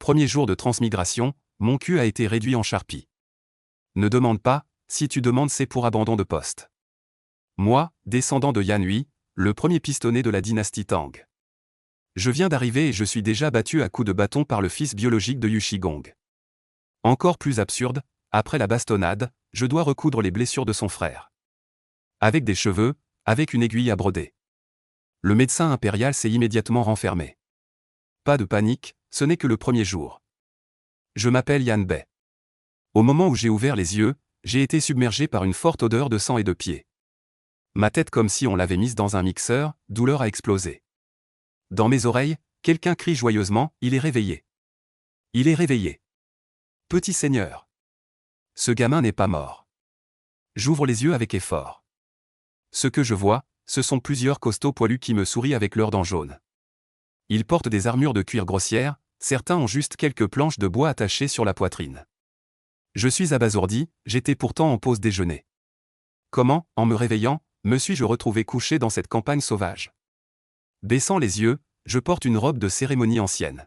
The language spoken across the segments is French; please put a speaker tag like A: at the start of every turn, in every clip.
A: premier jour de transmigration, mon cul a été réduit en charpie. Ne demande pas, si tu demandes c'est pour abandon de poste. Moi, descendant de Yan Hui, le premier pistonné de la dynastie Tang. Je viens d'arriver et je suis déjà battu à coups de bâton par le fils biologique de Yu Shigong. Encore plus absurde, après la bastonnade, je dois recoudre les blessures de son frère. Avec des cheveux, avec une aiguille à broder. Le médecin impérial s'est immédiatement renfermé. Pas de panique, ce n'est que le premier jour. Je m'appelle Yan Bei. Au moment où j'ai ouvert les yeux, j'ai été submergé par une forte odeur de sang et de pieds. Ma tête comme si on l'avait mise dans un mixeur, douleur a explosé. Dans mes oreilles, quelqu'un crie joyeusement, il est réveillé. Il est réveillé. Petit seigneur. Ce gamin n'est pas mort. J'ouvre les yeux avec effort. Ce que je vois, ce sont plusieurs costauds poilus qui me sourient avec leurs dents jaunes. Ils portent des armures de cuir grossière, certains ont juste quelques planches de bois attachées sur la poitrine. Je suis abasourdi, j'étais pourtant en pause déjeuner. Comment, en me réveillant, me suis-je retrouvé couché dans cette campagne sauvage? Baissant les yeux, je porte une robe de cérémonie ancienne.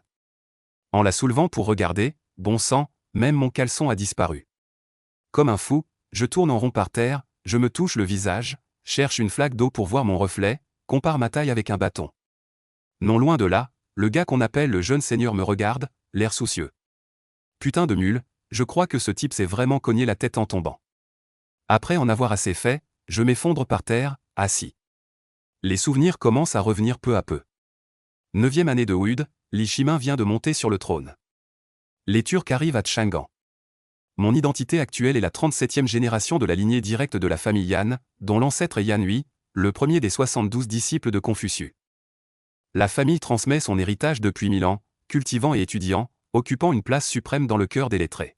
A: En la soulevant pour regarder, bon sang, même mon caleçon a disparu. Comme un fou, je tourne en rond par terre, je me touche le visage, cherche une flaque d'eau pour voir mon reflet, compare ma taille avec un bâton. Non loin de là, le gars qu'on appelle le jeune seigneur me regarde, l'air soucieux. Putain de mule, je crois que ce type s'est vraiment cogné la tête en tombant. Après en avoir assez fait, je m'effondre par terre, assis. Les souvenirs commencent à revenir peu à peu. 9e année de Oud, Li Shimin vient de monter sur le trône. Les Turcs arrivent à Chang'an. Mon identité actuelle est la 37e génération de la lignée directe de la famille Yan, dont l'ancêtre est Yan Hui, le premier des 72 disciples de Confucius. La famille transmet son héritage depuis 1000 ans, cultivant et étudiant, occupant une place suprême dans le cœur des lettrés.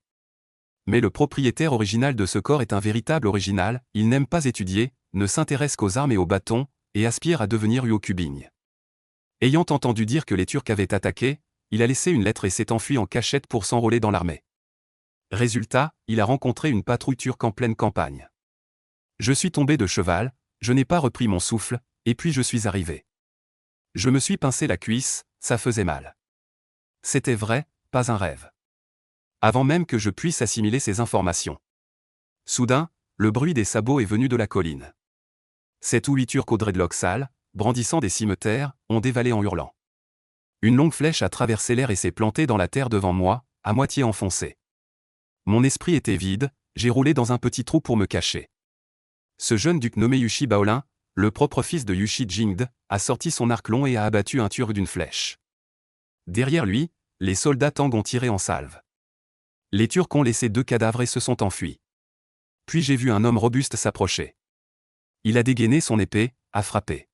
A: Mais le propriétaire original de ce corps est un véritable original, il n'aime pas étudier, ne s'intéresse qu'aux armes et aux bâtons, et aspire à devenir Huokubing. Ayant entendu dire que les Turcs avaient attaqué, il a laissé une lettre et s'est enfui en cachette pour s'enrôler dans l'armée. Résultat, il a rencontré une patrouille turque en pleine campagne. Je suis tombé de cheval, je n'ai pas repris mon souffle, et puis je suis arrivé. Je me suis pincé la cuisse, ça faisait mal. C'était vrai, pas un rêve. Avant même que je puisse assimiler ces informations. Soudain, le bruit des sabots est venu de la colline. 7 ou 8 Turcs aux dreadlocks sales, brandissant des cimeterres, ont dévalé en hurlant. Une longue flèche a traversé l'air et s'est plantée dans la terre devant moi, à moitié enfoncée. Mon esprit était vide, j'ai roulé dans un petit trou pour me cacher. Ce jeune duc nommé Yushi Baolin, le propre fils de Yushi Jingde, a sorti son arc long et a abattu un Turc d'une flèche. Derrière lui, les soldats Tang ont tiré en salve. Les Turcs ont laissé 2 cadavres et se sont enfuis. Puis j'ai vu un homme robuste s'approcher. Il a dégainé son épée, a frappé.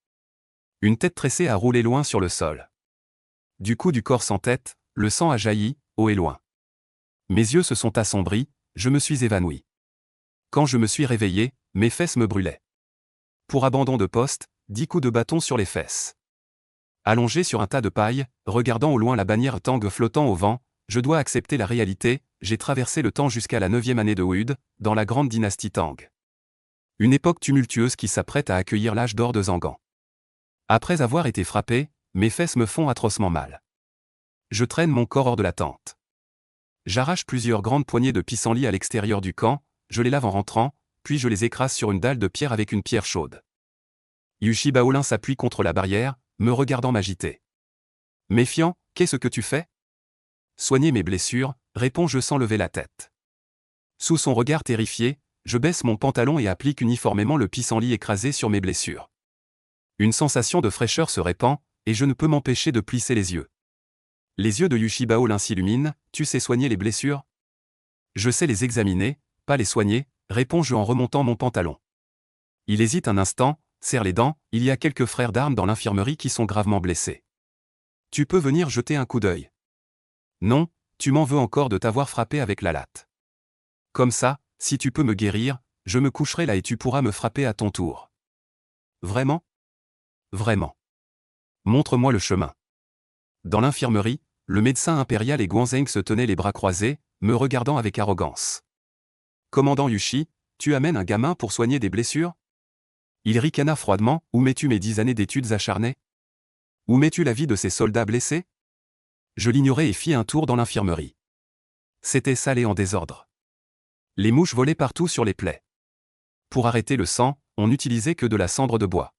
A: Une tête tressée a roulé loin sur le sol. Du coup du corps sans tête, le sang a jailli, haut et loin. Mes yeux se sont assombris, je me suis évanoui. Quand je me suis réveillé, mes fesses me brûlaient. Pour abandon de poste, 10 coups de bâton sur les fesses. Allongé sur un tas de paille, regardant au loin la bannière Tang flottant au vent, je dois accepter la réalité, j'ai traversé le temps jusqu'à la 9e année de Oud, dans la grande dynastie Tang. Une époque tumultueuse qui s'apprête à accueillir l'âge d'or de Zangan. Après avoir été frappé, mes fesses me font atrocement mal. Je traîne mon corps hors de la tente. J'arrache plusieurs grandes poignées de pissenlit à l'extérieur du camp, je les lave en rentrant, puis je les écrase sur une dalle de pierre avec une pierre chaude. Yushi Baolin s'appuie contre la barrière, me regardant m'agiter. Méfiant, qu'est-ce que tu fais? Soigner mes blessures, réponds-je sans lever la tête. Sous son regard terrifié, je baisse mon pantalon et applique uniformément le pissenlit écrasé sur mes blessures. Une sensation de fraîcheur se répand, et je ne peux m'empêcher de plisser les yeux. Les yeux de Yushi Baolin s'illuminent, tu sais soigner les blessures? Je sais les examiner, pas les soigner, réponds-je en remontant mon pantalon. Il hésite un instant, serre les dents, il y a quelques frères d'armes dans l'infirmerie qui sont gravement blessés. Tu peux venir jeter un coup d'œil. Non, tu m'en veux encore de t'avoir frappé avec la latte. Comme ça, si tu peux me guérir, je me coucherai là et tu pourras me frapper à ton tour. Vraiment? Vraiment. Montre-moi le chemin. Dans l'infirmerie, le médecin impérial et Guanzheng se tenaient les bras croisés, me regardant avec arrogance. Commandant Yushi, tu amènes un gamin pour soigner des blessures? Il ricana froidement, où mets-tu mes 10 années d'études acharnées? Où mets-tu la vie de ces soldats blessés? Je l'ignorai et fis un tour dans l'infirmerie. C'était sale et en désordre. Les mouches volaient partout sur les plaies. Pour arrêter le sang, on n'utilisait que de la cendre de bois.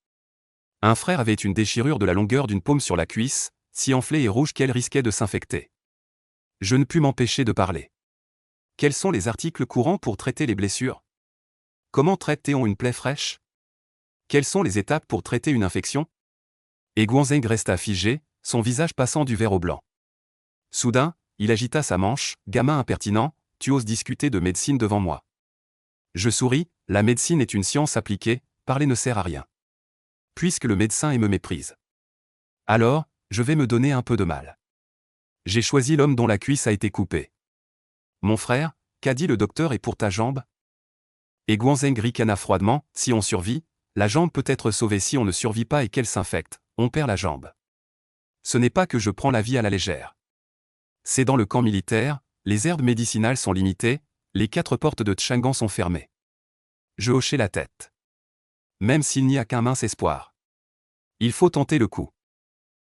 A: Un frère avait une déchirure de la longueur d'une paume sur la cuisse, si enflée et rouge qu'elle risquait de s'infecter. Je ne pus m'empêcher de parler. Quels sont les articles courants pour traiter les blessures? Comment traite-t-on une plaie fraîche? Quelles sont les étapes pour traiter une infection? Et Guanzeng resta figé, son visage passant du vert au blanc. Soudain, il agita sa manche. Gamin impertinent, tu oses discuter de médecine devant moi. Je souris, la médecine est une science appliquée, parler ne sert à rien. Puisque le médecin me méprise. Alors, je vais me donner un peu de mal. J'ai choisi l'homme dont la cuisse a été coupée. Mon frère, qu'a dit le docteur et pour ta jambe? Et Guanzeng ricana froidement, si on survit, la jambe peut être sauvée. Si on ne survit pas et qu'elle s'infecte, on perd la jambe. Ce n'est pas que je prends la vie à la légère. C'est dans le camp militaire, les herbes médicinales sont limitées, les 4 portes de Tchangan sont fermées. Je hochai la tête. Même s'il n'y a qu'un mince espoir. Il faut tenter le coup.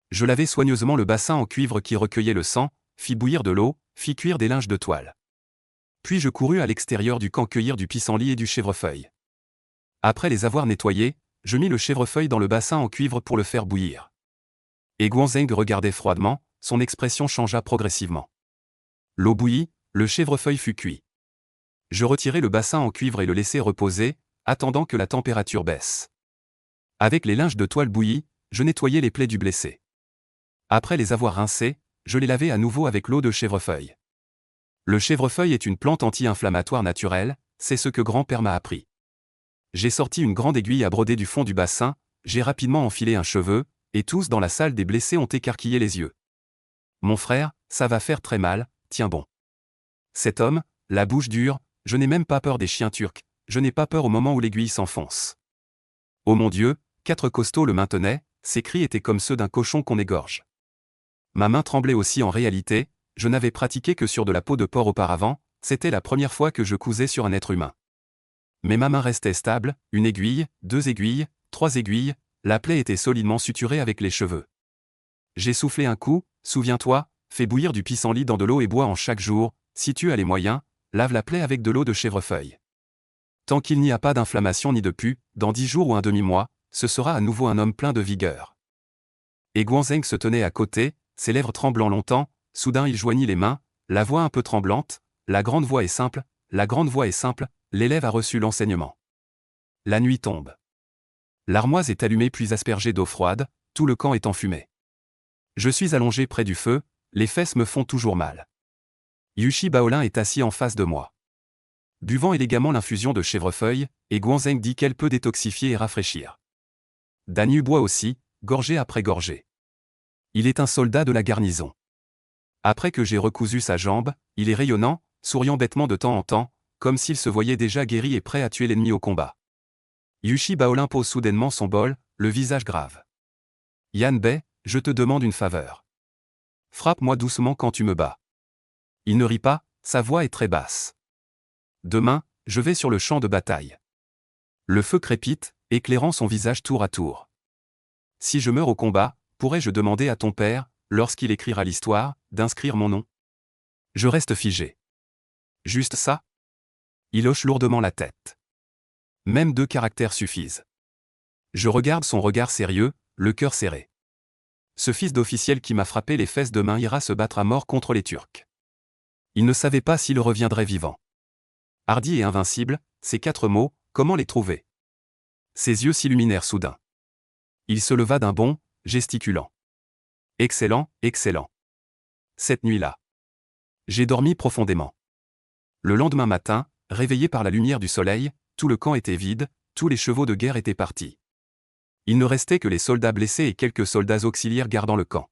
A: Je lavai soigneusement le bassin en cuivre qui recueillait le sang, fis bouillir de l'eau, fis cuire des linges de toile. Puis je courus à l'extérieur du camp cueillir du pissenlit et du chèvrefeuille. Après les avoir nettoyés, je mis le chèvrefeuille dans le bassin en cuivre pour le faire bouillir. Et Guanzeng regardait froidement, son expression changea progressivement. L'eau bouillit, le chèvrefeuille fut cuit. Je retirai le bassin en cuivre et le laissai reposer, attendant que la température baisse. Avec les linges de toile bouillis, je nettoyai les plaies du blessé. Après les avoir rincés, je les lavai à nouveau avec l'eau de chèvrefeuille. Le chèvrefeuille est une plante anti-inflammatoire naturelle, c'est ce que grand-père m'a appris. J'ai sorti une grande aiguille à broder du fond du bassin, j'ai rapidement enfilé un cheveu, et tous dans la salle des blessés ont écarquillé les yeux. Mon frère, ça va faire très mal, tiens bon. Cet homme, la bouche dure, je n'ai même pas peur des chiens turcs, je n'ai pas peur au moment où l'aiguille s'enfonce. Oh mon Dieu, 4 costauds le maintenaient, ses cris étaient comme ceux d'un cochon qu'on égorge. Ma main tremblait aussi en réalité, je n'avais pratiqué que sur de la peau de porc auparavant, c'était la première fois que je cousais sur un être humain. Mais ma main restait stable, 1 aiguille, 2 aiguilles, 3 aiguilles, la plaie était solidement suturée avec les cheveux. J'ai soufflé un coup, souviens-toi, fais bouillir du pissenlit dans de l'eau et bois en chaque jour, si tu as les moyens, lave la plaie avec de l'eau de chèvrefeuille. Tant qu'il n'y a pas d'inflammation ni de pus, dans 10 jours ou un demi-mois, ce sera à nouveau un homme plein de vigueur. Et Guanzeng se tenait à côté, ses lèvres tremblant longtemps, soudain il joignit les mains, la voix un peu tremblante, la grande voix est simple, l'élève a reçu l'enseignement. La nuit tombe. L'armoise est allumée puis aspergée d'eau froide, tout le camp est enfumé. Je suis allongé près du feu, les fesses me font toujours mal. Yushi Baolin est assis en face de moi. Buvant élégamment l'infusion de chèvrefeuille, et Guanzeng dit qu'elle peut détoxifier et rafraîchir. Danyu boit aussi, gorgée après gorgée. Il est un soldat de la garnison. Après que j'ai recousu sa jambe, il est rayonnant, souriant bêtement de temps en temps, comme s'il se voyait déjà guéri et prêt à tuer l'ennemi au combat. Yushi Baolin pose soudainement son bol, le visage grave. Yan Bei, je te demande une faveur. Frappe-moi doucement quand tu me bats. Il ne rit pas, sa voix est très basse. Demain, je vais sur le champ de bataille. Le feu crépite, éclairant son visage tour à tour. Si je meurs au combat, pourrais-je demander à ton père, lorsqu'il écrira l'histoire, d'inscrire mon nom? Je reste figé. Juste ça? Il hoche lourdement la tête. Même 2 caractères suffisent. Je regarde son regard sérieux, le cœur serré. Ce fils d'officiel qui m'a frappé les fesses demain ira se battre à mort contre les Turcs. Il ne savait pas s'il reviendrait vivant. Hardi et invincible, ces 4 mots, comment les trouver? Ses yeux s'illuminèrent soudain. Il se leva d'un bond, gesticulant. Excellent, excellent. Cette nuit-là, j'ai dormi profondément. Le lendemain matin, réveillé par la lumière du soleil, tout le camp était vide, tous les chevaux de guerre étaient partis. Il ne restait que les soldats blessés et quelques soldats auxiliaires gardant le camp.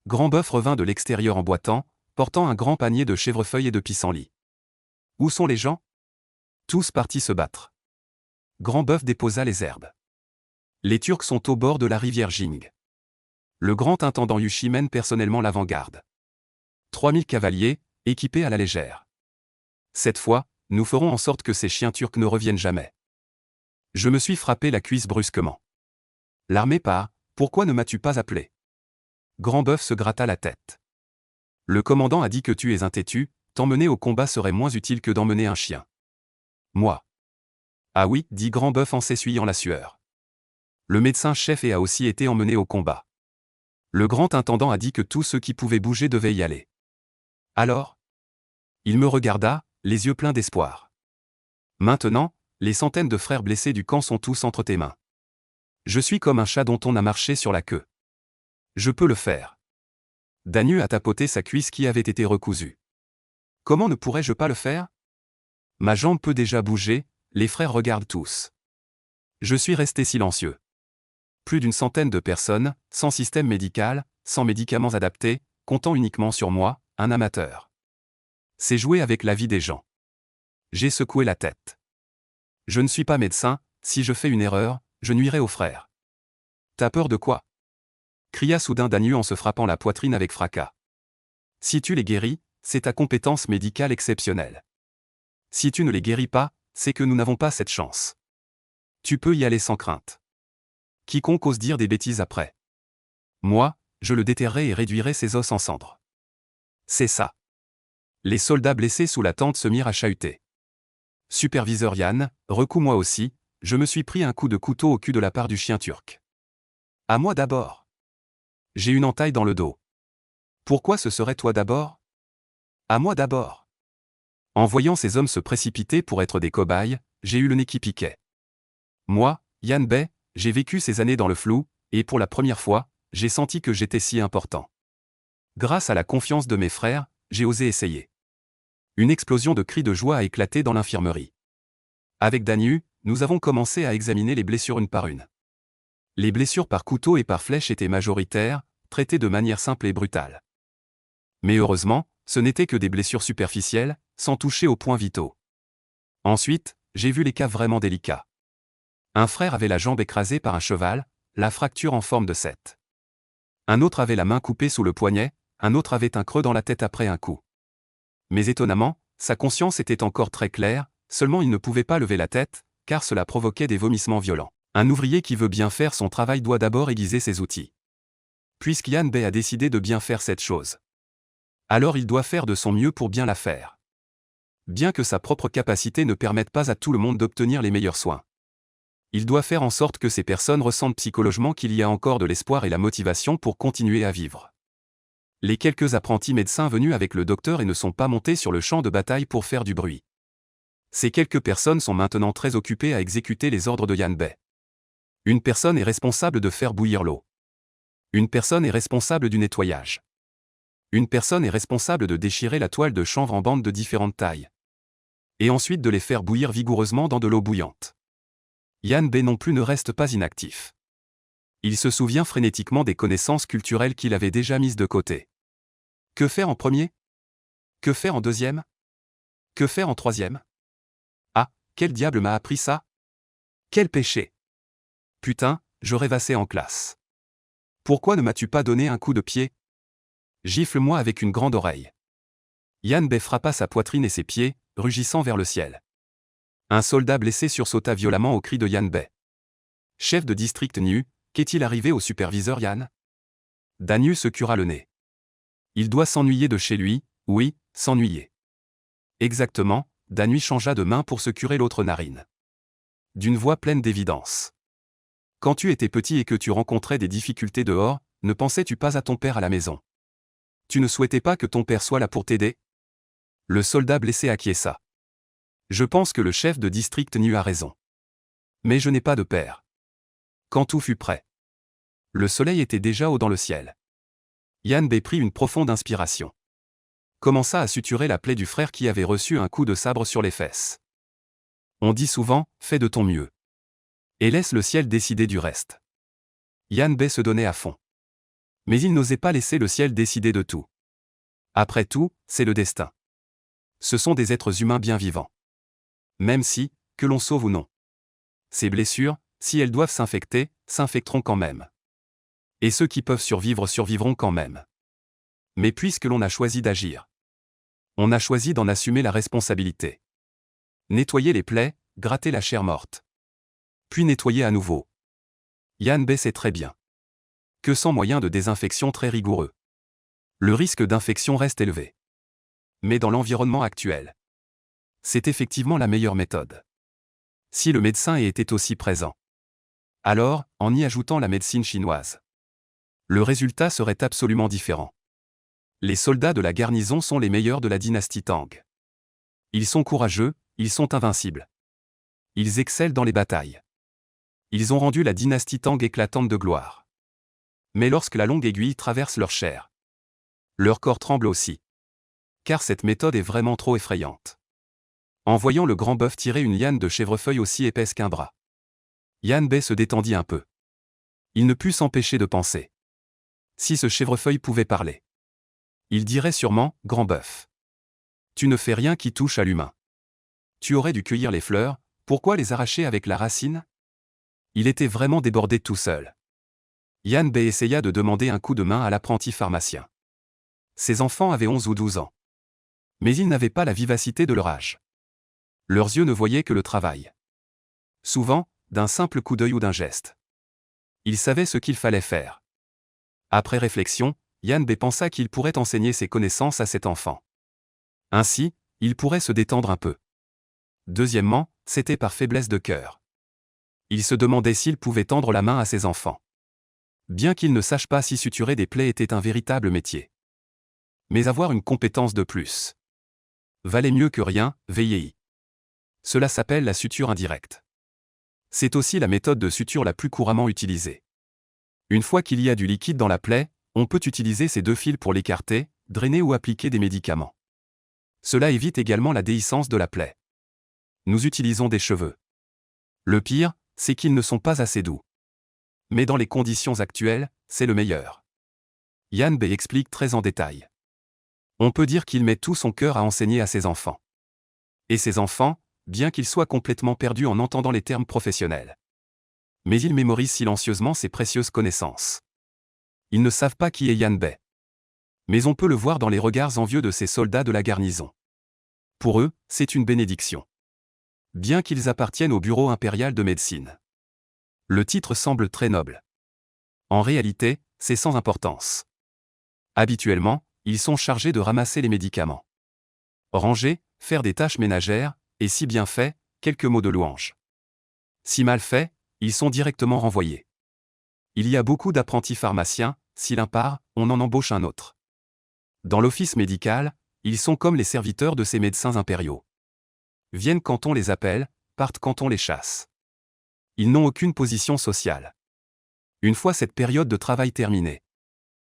A: Grand-Bœuf revint de l'extérieur en boitant, portant un grand panier de chèvrefeuilles et de pissenlit. Où sont les gens? Tous partis se battre. Grand-Bœuf déposa les herbes. Les Turcs sont au bord de la rivière Jing. Le grand intendant Yushi mène personnellement l'avant-garde. 3000 cavaliers, équipés à la légère. Cette fois, nous ferons en sorte que ces chiens turcs ne reviennent jamais. Je me suis frappé la cuisse brusquement. L'armée part, pourquoi ne m'as-tu pas appelé? Grand-Bœuf se gratta la tête. Le commandant a dit que tu es un têtu, t'emmener au combat serait moins utile que d'emmener un chien. Moi. Ah oui, dit Grand-Bœuf en s'essuyant la sueur. Le médecin-chef a aussi été emmené au combat. Le grand intendant a dit que tous ceux qui pouvaient bouger devaient y aller. Alors? Il me regarda, les yeux pleins d'espoir. Maintenant, les centaines de frères blessés du camp sont tous entre tes mains. Je suis comme un chat dont on a marché sur la queue. Je peux le faire. Danu a tapoté sa cuisse qui avait été recousue. Comment ne pourrais-je pas le faire? Ma jambe peut déjà bouger, les frères regardent tous. Je suis resté silencieux. Plus d'une centaine de personnes, sans système médical, sans médicaments adaptés, comptant uniquement sur moi, un amateur. C'est jouer avec la vie des gens. J'ai secoué la tête. Je ne suis pas médecin, si je fais une erreur, je nuirai aux frères. T'as peur de quoi? Cria soudain Danu en se frappant la poitrine avec fracas. Si tu les guéris, c'est ta compétence médicale exceptionnelle. Si tu ne les guéris pas, c'est que nous n'avons pas cette chance. Tu peux y aller sans crainte. Quiconque ose dire des bêtises après. Moi, je le déterrerai et réduirai ses os en cendres. C'est ça. Les soldats blessés sous la tente se mirent à chahuter. Superviseur Yann, recouds-moi aussi, je me suis pris un coup de couteau au cul de la part du chien turc. À moi d'abord. J'ai une entaille dans le dos. Pourquoi ce serait toi d'abord? À moi d'abord. En voyant ces hommes se précipiter pour être des cobayes, j'ai eu le nez qui piquait. Moi, Yann Bay, j'ai vécu ces années dans le flou, et pour la première fois, j'ai senti que j'étais si important. Grâce à la confiance de mes frères, j'ai osé essayer. Une explosion de cris de joie a éclaté dans l'infirmerie. Avec Danu, nous avons commencé à examiner les blessures une par une. Les blessures par couteau et par flèche étaient majoritaires, traitées de manière simple et brutale. Mais heureusement, ce n'étaient que des blessures superficielles, sans toucher aux points vitaux. Ensuite, j'ai vu les cas vraiment délicats. Un frère avait la jambe écrasée par un cheval, la fracture en forme de 7. Un autre avait la main coupée sous le poignet, un autre avait un creux dans la tête après un coup. Mais étonnamment, sa conscience était encore très claire, seulement il ne pouvait pas lever la tête, car cela provoquait des vomissements violents. Un ouvrier qui veut bien faire son travail doit d'abord aiguiser ses outils. Puisqu'Yann Bay a décidé de bien faire cette chose, alors il doit faire de son mieux pour bien la faire. Bien que sa propre capacité ne permette pas à tout le monde d'obtenir les meilleurs soins. Il doit faire en sorte que ces personnes ressentent psychologiquement qu'il y a encore de l'espoir et la motivation pour continuer à vivre. Les quelques apprentis médecins venus avec le docteur et ne sont pas montés sur le champ de bataille pour faire du bruit. Ces quelques personnes sont maintenant très occupées à exécuter les ordres de Yann Bay. Une personne est responsable de faire bouillir l'eau. Une personne est responsable du nettoyage. Une personne est responsable de déchirer la toile de chanvre en bandes de différentes tailles. Et ensuite de les faire bouillir vigoureusement dans de l'eau bouillante. Yann Bay non plus ne reste pas inactif. Il se souvient frénétiquement des connaissances culturelles qu'il avait déjà mises de côté. Que faire en premier? Que faire en deuxième? Que faire en troisième? Ah, quel diable m'a appris ça? Quel péché! Putain, je rêvassais en classe. Pourquoi ne m'as-tu pas donné un coup de pied? Gifle-moi avec une grande oreille. Yann Bay frappa sa poitrine et ses pieds, rugissant vers le ciel. Un soldat blessé sursauta violemment au cri de Yann Bay. Chef de district Nu, qu'est-il arrivé au superviseur Yann? Danu se cura le nez. Il doit s'ennuyer de chez lui, oui, s'ennuyer. Exactement, Danu changea de main pour se curer l'autre narine. D'une voix pleine d'évidence. Quand tu étais petit et que tu rencontrais des difficultés dehors, ne pensais-tu pas à ton père à la maison? Tu ne souhaitais pas que ton père soit là pour t'aider? Le soldat blessé acquiesça. Je pense que le chef de district Nu a raison. Mais je n'ai pas de père. Quand tout fut prêt. Le soleil était déjà haut dans le ciel. Yann Bay prit une profonde inspiration. Commença à suturer la plaie du frère qui avait reçu un coup de sabre sur les fesses. On dit souvent, fais de ton mieux. Et laisse le ciel décider du reste. Yann Bay se donnait à fond. Mais il n'osait pas laisser le ciel décider de tout. Après tout, c'est le destin. Ce sont des êtres humains bien vivants. Même si, que l'on sauve ou non. Ces blessures, si elles doivent s'infecter, s'infecteront quand même. Et ceux qui peuvent survivre survivront quand même. Mais puisque l'on a choisi d'agir, on a choisi d'en assumer la responsabilité. Nettoyer les plaies, gratter la chair morte. Puis nettoyer à nouveau. Yann Bay sait très bien que sans moyen de désinfection très rigoureux, Le risque d'infection reste élevé. Mais dans l'environnement actuel, c'est effectivement la meilleure méthode. Si le médecin était aussi présent, alors, en y ajoutant la médecine chinoise, le résultat serait absolument différent. Les soldats de la garnison sont les meilleurs de la dynastie Tang. Ils sont courageux, ils sont invincibles. Ils excellent dans les batailles. Ils ont rendu la dynastie Tang éclatante de gloire. Mais lorsque la longue aiguille traverse leur chair, leur corps tremble aussi. Car cette méthode est vraiment trop effrayante. En voyant le grand bœuf tirer une liane de chèvrefeuille aussi épaisse qu'un bras, Yan Bei se détendit un peu. Il ne put s'empêcher de penser. Si ce chèvrefeuille pouvait parler, il dirait sûrement « Grand bœuf. Tu ne fais rien qui touche à l'humain. Tu aurais dû cueillir les fleurs, pourquoi les arracher avec la racine ?» Il était vraiment débordé tout seul. Yan Bei essaya de demander un coup de main à l'apprenti pharmacien. Ses enfants avaient 11 ou 12 ans. Mais ils n'avaient pas la vivacité de leur âge. Leurs yeux ne voyaient que le travail. Souvent, d'un simple coup d'œil ou d'un geste. Ils savaient ce qu'il fallait faire. Après réflexion, Yan Bei pensa qu'il pourrait enseigner ses connaissances à cet enfant. Ainsi, il pourrait se détendre un peu. Deuxièmement, c'était par faiblesse de cœur. Il se demandait s'il pouvait tendre la main à ses enfants. Bien qu'il ne sache pas si suturer des plaies était un véritable métier. Mais avoir une compétence de plus valait mieux que rien, veillez-y. Cela s'appelle la suture indirecte. C'est aussi la méthode de suture la plus couramment utilisée. Une fois qu'il y a du liquide dans la plaie, on peut utiliser ces deux fils pour l'écarter, drainer ou appliquer des médicaments. Cela évite également la déhiscence de la plaie. Nous utilisons des cheveux. Le pire, c'est qu'ils ne sont pas assez doux. Mais dans les conditions actuelles, c'est le meilleur. Yan Bei explique très en détail. On peut dire qu'il met tout son cœur à enseigner à ses enfants. Et ses enfants, bien qu'ils soient complètement perdus en entendant les termes professionnels. Mais ils mémorisent silencieusement ces précieuses connaissances. Ils ne savent pas qui est Yan Bei. Mais on peut le voir dans les regards envieux de ces soldats de la garnison. Pour eux, c'est une bénédiction. Bien qu'ils appartiennent au bureau impérial de médecine. Le titre semble très noble. En réalité, c'est sans importance. Habituellement, ils sont chargés de ramasser les médicaments. Ranger, faire des tâches ménagères, et si bien fait, quelques mots de louange. Si mal fait, ils sont directement renvoyés. Il y a beaucoup d'apprentis pharmaciens, si l'un part, on en embauche un autre. Dans l'office médical, ils sont comme les serviteurs de ces médecins impériaux. Viennent quand on les appelle, partent quand on les chasse. Ils n'ont aucune position sociale. Une fois cette période de travail terminée.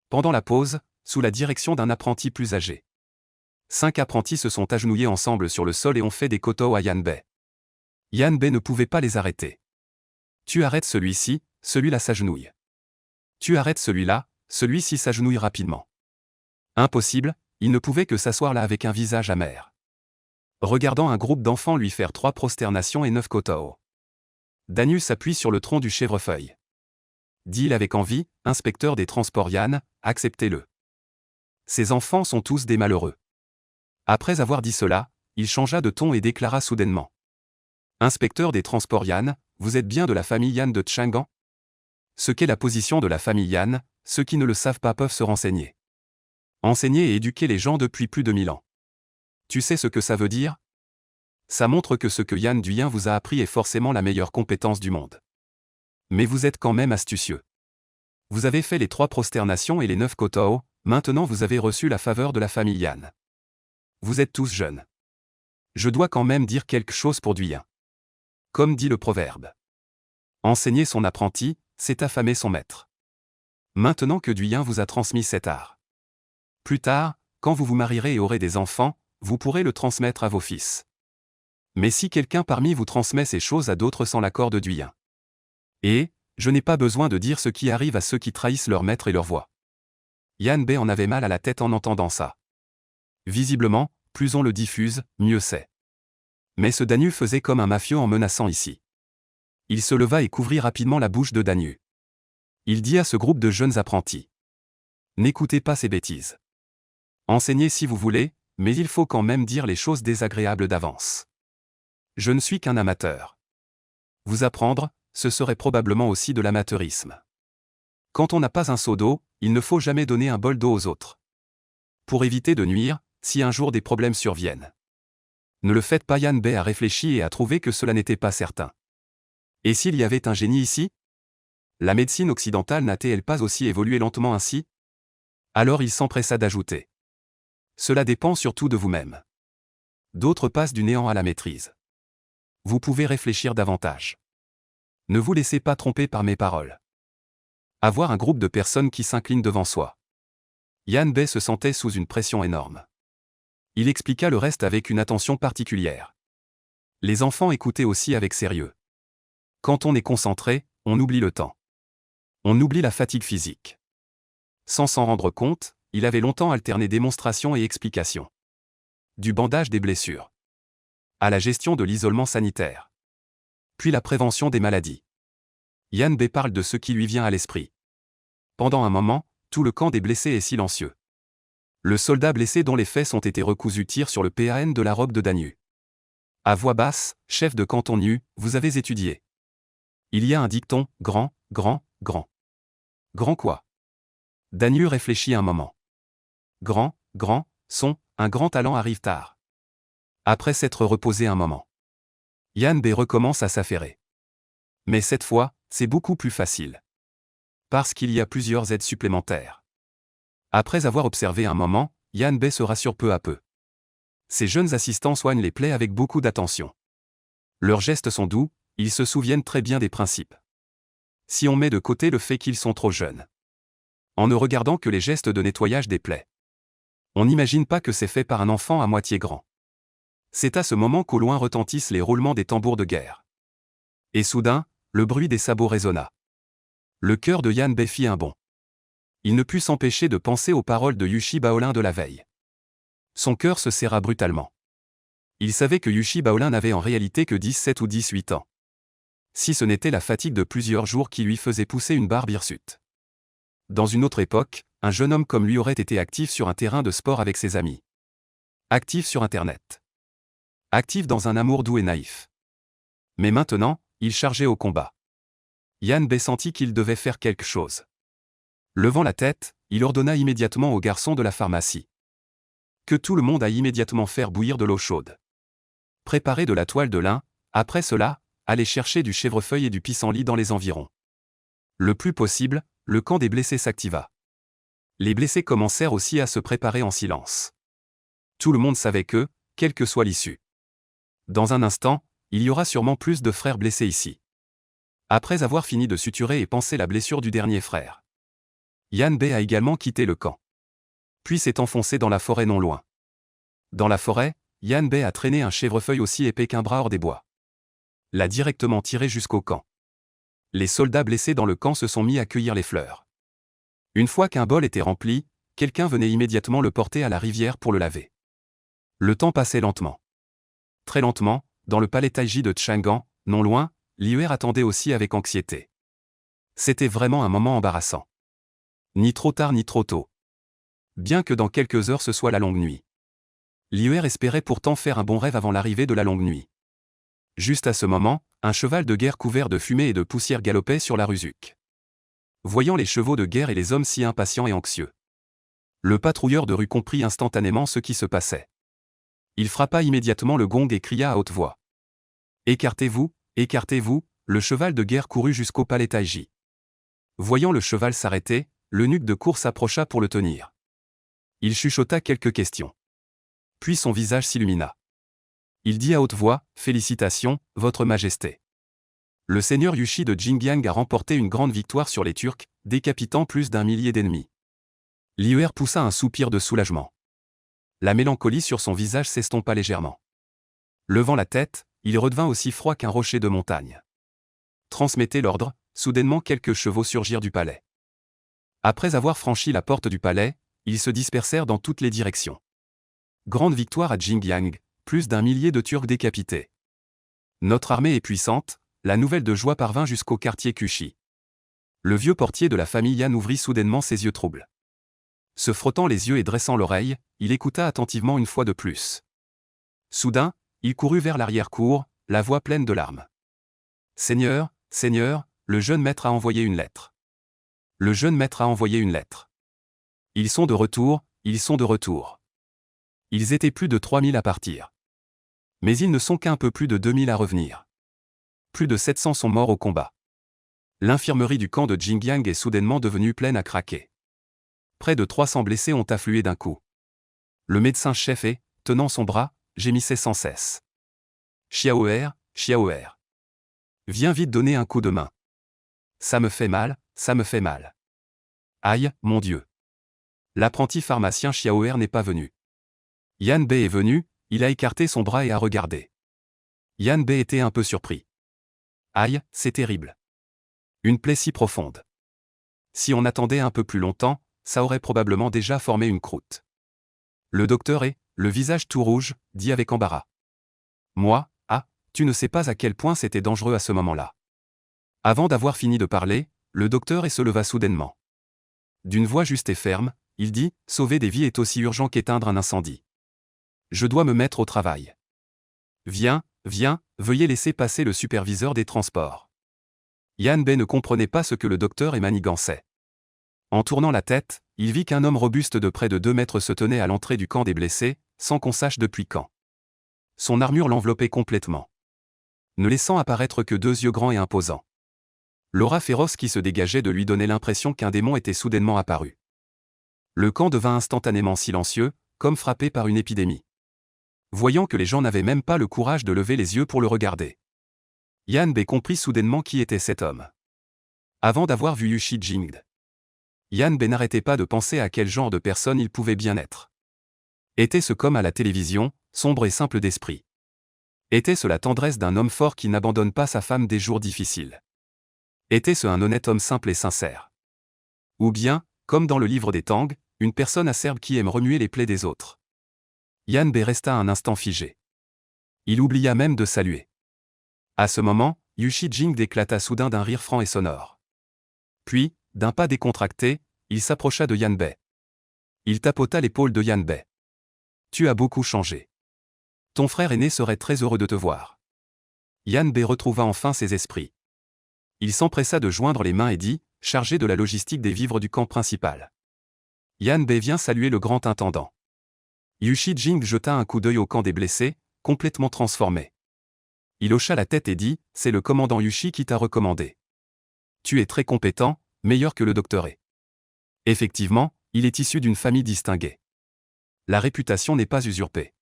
A: Pendant la pause, sous la direction d'un apprenti plus âgé. 5 apprentis se sont agenouillés ensemble sur le sol et ont fait des kowtows à Yan Bei. Yan Bei ne pouvait pas les arrêter. Tu arrêtes celui-ci, celui-là s'agenouille. Tu arrêtes celui-là, celui-ci s'agenouille rapidement. Impossible, il ne pouvait que s'asseoir là avec un visage amer. Regardant un groupe d'enfants lui faire 3 prosternations et 9 kowtows. Daniel s'appuie sur le tronc du chèvrefeuille. Dit-il avec envie, inspecteur des transports Yan, acceptez-le. Ces enfants sont tous des malheureux. Après avoir dit cela, il changea de ton et déclara soudainement. Inspecteur des transports Yan, vous êtes bien de la famille Yan de Chang'an ? Ce qu'est la position de la famille Yan, ceux qui ne le savent pas peuvent se renseigner. Enseigner et éduquer les gens depuis plus de 1000 ans. Tu sais ce que ça veut dire ? Ça montre que ce que Yan Duyin vous a appris est forcément la meilleure compétence du monde. Mais vous êtes quand même astucieux. Vous avez fait les 3 prosternations et les 9 kowtows, maintenant vous avez reçu la faveur de la famille Yan. Vous êtes tous jeunes. Je dois quand même dire quelque chose pour Duyin. Comme dit le proverbe. Enseigner son apprenti, c'est affamer son maître. Maintenant que Duyin vous a transmis cet art. Plus tard, quand vous vous marierez et aurez des enfants, vous pourrez le transmettre à vos fils. Mais si quelqu'un parmi vous transmet ces choses à d'autres sans l'accord de Duyin. Et, je n'ai pas besoin de dire ce qui arrive à ceux qui trahissent leur maître et leur voix. Yan Bei en avait mal à la tête en entendant ça. Visiblement, plus on le diffuse, mieux c'est. Mais ce Danu faisait comme un mafieux en menaçant ici. Il se leva et couvrit rapidement la bouche de Danu. Il dit à ce groupe de jeunes apprentis. N'écoutez pas ces bêtises. Enseignez si vous voulez, mais il faut quand même dire les choses désagréables d'avance. Je ne suis qu'un amateur. Vous apprendre, ce serait probablement aussi de l'amateurisme. Quand on n'a pas un seau d'eau, il ne faut jamais donner un bol d'eau aux autres. pour éviter de nuire, si un jour des problèmes surviennent. Ne le faites pas. Yan Bei a réfléchi et a trouvé que cela n'était pas certain. Et s'il y avait un génie ici? La médecine occidentale n'a-t-elle pas aussi évolué lentement ainsi? Alors il s'empressa d'ajouter. Cela dépend surtout de vous-même. D'autres passent du néant à la maîtrise. Vous pouvez réfléchir davantage. Ne vous laissez pas tromper par mes paroles. Avoir un groupe de personnes qui s'inclinent devant soi. Yan Bei se sentait sous une pression énorme. Il expliqua le reste avec une attention particulière. Les enfants écoutaient aussi avec sérieux. Quand on est concentré, on oublie le temps. On oublie la fatigue physique. Sans s'en rendre compte, il avait longtemps alterné démonstration et explication. Du bandage des blessures à la gestion de l'isolement sanitaire. Puis la prévention des maladies. Yan Bei parle de ce qui lui vient à l'esprit. Pendant un moment, tout le camp des blessés est silencieux. Le soldat blessé dont les fesses ont été recousues tire sur le PAN de la robe de Danyu. À voix basse, chef de canton Nu, vous avez étudié. Il y a un dicton, grand, grand, grand. Grand quoi? Danyu réfléchit un moment. Grand, grand, un grand talent arrive tard. Après s'être reposé un moment. Yan Bei recommence à s'affairer. Mais cette fois, c'est beaucoup plus facile. Parce qu'il y a plusieurs aides supplémentaires. Après avoir observé un moment, Yan Bei se rassure peu à peu. Ces jeunes assistants soignent les plaies avec beaucoup d'attention. Leurs gestes sont doux, ils se souviennent très bien des principes. Si on met de côté le fait qu'ils sont trop jeunes. En ne regardant que les gestes de nettoyage des plaies. On n'imagine pas que c'est fait par un enfant à moitié grand. C'est à ce moment qu'au loin retentissent les roulements des tambours de guerre. Et soudain, le bruit des sabots résonna. Le cœur de Yan Bei fit un bond. Il ne put s'empêcher de penser aux paroles de Yushi Baolin de la veille. Son cœur se serra brutalement. Il savait que Yushi Baolin n'avait en réalité que 17 ou 18 ans. Si ce n'était la fatigue de plusieurs jours qui lui faisait pousser une barbe hirsute. Dans une autre époque, un jeune homme comme lui aurait été actif sur un terrain de sport avec ses amis. Actif sur Internet. Actif dans un amour doux et naïf. Mais maintenant, il chargeait au combat. Yan Bei sentit qu'il devait faire quelque chose. Levant la tête, il ordonna immédiatement au garçon de la pharmacie. Que tout le monde aille immédiatement faire bouillir de l'eau chaude. Préparer de la toile de lin, après cela, aller chercher du chèvrefeuille et du pissenlit dans les environs. Le plus possible, le camp des blessés s'activa. Les blessés commencèrent aussi à se préparer en silence. Tout le monde savait que, quelle que soit l'issue. Dans un instant, il y aura sûrement plus de frères blessés ici. Après avoir fini de suturer et panser la blessure du dernier frère. Yan Bei a également quitté le camp. Puis s'est enfoncé dans la forêt non loin. Dans la forêt, Yan Bei a traîné un chèvrefeuille aussi épais qu'un bras hors des bois. L'a directement tiré jusqu'au camp. Les soldats blessés dans le camp se sont mis à cueillir les fleurs. Une fois qu'un bol était rempli, quelqu'un venait immédiatement le porter à la rivière pour le laver. Le temps passait lentement. Très lentement, dans le palais Taiji de Chang'an, non loin, Liu Er attendait aussi avec anxiété. C'était vraiment un moment embarrassant. Ni trop tard ni trop tôt. Bien que dans quelques heures ce soit la longue nuit. Liu Er espérait pourtant faire un bon rêve avant l'arrivée de la longue nuit. Juste à ce moment, un cheval de guerre couvert de fumée et de poussière galopait sur la Ruzuc. Voyant les chevaux de guerre et les hommes si impatients et anxieux. Le patrouilleur de rue comprit instantanément ce qui se passait. Il frappa immédiatement le gong et cria à haute voix. « Écartez-vous, écartez-vous !» Le cheval de guerre courut jusqu'au palais Taiji. Voyant le cheval s'arrêter, l'eunuque de cour s'approcha pour le tenir. Il chuchota quelques questions. Puis son visage s'illumina. Il dit à haute voix, « Félicitations, Votre Majesté. Le seigneur Yushi de Jingjiang a remporté une grande victoire sur les Turcs, décapitant plus d'1 millier d'ennemis. » Liu Er poussa un soupir de soulagement. La mélancolie sur son visage s'estompa légèrement. Levant la tête, il redevint aussi froid qu'un rocher de montagne. Transmettez l'ordre, soudainement quelques chevaux surgirent du palais. Après avoir franchi la porte du palais, ils se dispersèrent dans toutes les directions. Grande victoire à Jingjiang, plus d'1 millier de Turcs décapités. Notre armée est puissante, la nouvelle de joie parvint jusqu'au quartier Kushi. Le vieux portier de la famille Yan ouvrit soudainement ses yeux troubles. Se frottant les yeux et dressant l'oreille, il écouta attentivement une fois de plus. Soudain, il courut vers l'arrière-cour, la voix pleine de larmes. « Seigneur, Seigneur, le jeune maître a envoyé une lettre. Le jeune maître a envoyé une lettre. Ils sont de retour, ils sont de retour. Ils étaient plus de 3000 à partir. Mais ils ne sont qu'un peu plus de 2000 à revenir. Plus de 700 sont morts au combat. L'infirmerie du camp de Xinjiang est soudainement devenue pleine à craquer. Près de 300 blessés ont afflué d'un coup. Le médecin-chef et, tenant son bras, gémissait sans cesse. Xiaoer, Xiaoer. Viens vite donner un coup de main. Ça me fait mal, ça me fait mal. Aïe, mon Dieu. L'apprenti pharmacien Xiaoer n'est pas venu. Yan Bei est venu, il a écarté son bras et a regardé. Yan Bei était un peu surpris. Aïe, c'est terrible. Une plaie si profonde. Si on attendait un peu plus longtemps, ça aurait probablement déjà formé une croûte. Le docteur est, le visage tout rouge, dit avec embarras. Moi, tu ne sais pas à quel point c'était dangereux à ce moment-là. Avant d'avoir fini de parler, le docteur se leva soudainement. D'une voix juste et ferme, il dit, sauver des vies est aussi urgent qu'éteindre un incendie. Je dois me mettre au travail. Viens, veuillez laisser passer le superviseur des transports. Yan Bei ne comprenait pas ce que le docteur manigançait. En tournant la tête, il vit qu'un homme robuste de près de 2 mètres se tenait à l'entrée du camp des blessés, sans qu'on sache depuis quand. Son armure l'enveloppait complètement, ne laissant apparaître que 2 yeux grands et imposants. L'aura féroce qui se dégageait de lui donnait l'impression qu'un démon était soudainement apparu. Le camp devint instantanément silencieux, comme frappé par une épidémie. Voyant que les gens n'avaient même pas le courage de lever les yeux pour le regarder. Yan Bei comprit soudainement qui était cet homme. Avant d'avoir vu Yu Shijing, Yan Bei n'arrêtait pas de penser à quel genre de personne il pouvait bien être. Était-ce comme à la télévision, sombre et simple d'esprit? Était-ce la tendresse d'un homme fort qui n'abandonne pas sa femme des jours difficiles? Était-ce un honnête homme simple et sincère? Ou bien, comme dans le livre des Tang, une personne acerbe qui aime remuer les plaies des autres? Yan Bei resta un instant figé. Il oublia même de saluer. À ce moment, Yu Shijing éclata soudain d'un rire franc et sonore. Puis, d'un pas décontracté, il s'approcha de Yan Bei. Il tapota l'épaule de Yan Bei. Tu as beaucoup changé. Ton frère aîné serait très heureux de te voir. Yan Bei retrouva enfin ses esprits. Il s'empressa de joindre les mains et dit, chargé de la logistique des vivres du camp principal. Yan Bei vient saluer le grand intendant. Yu Shijing jeta un coup d'œil au camp des blessés, complètement transformé. Il hocha la tête et dit, c'est le commandant Yushi qui t'a recommandé. Tu es très compétent, meilleur que le docteur est. Effectivement, il est issu d'une famille distinguée. La réputation n'est pas usurpée.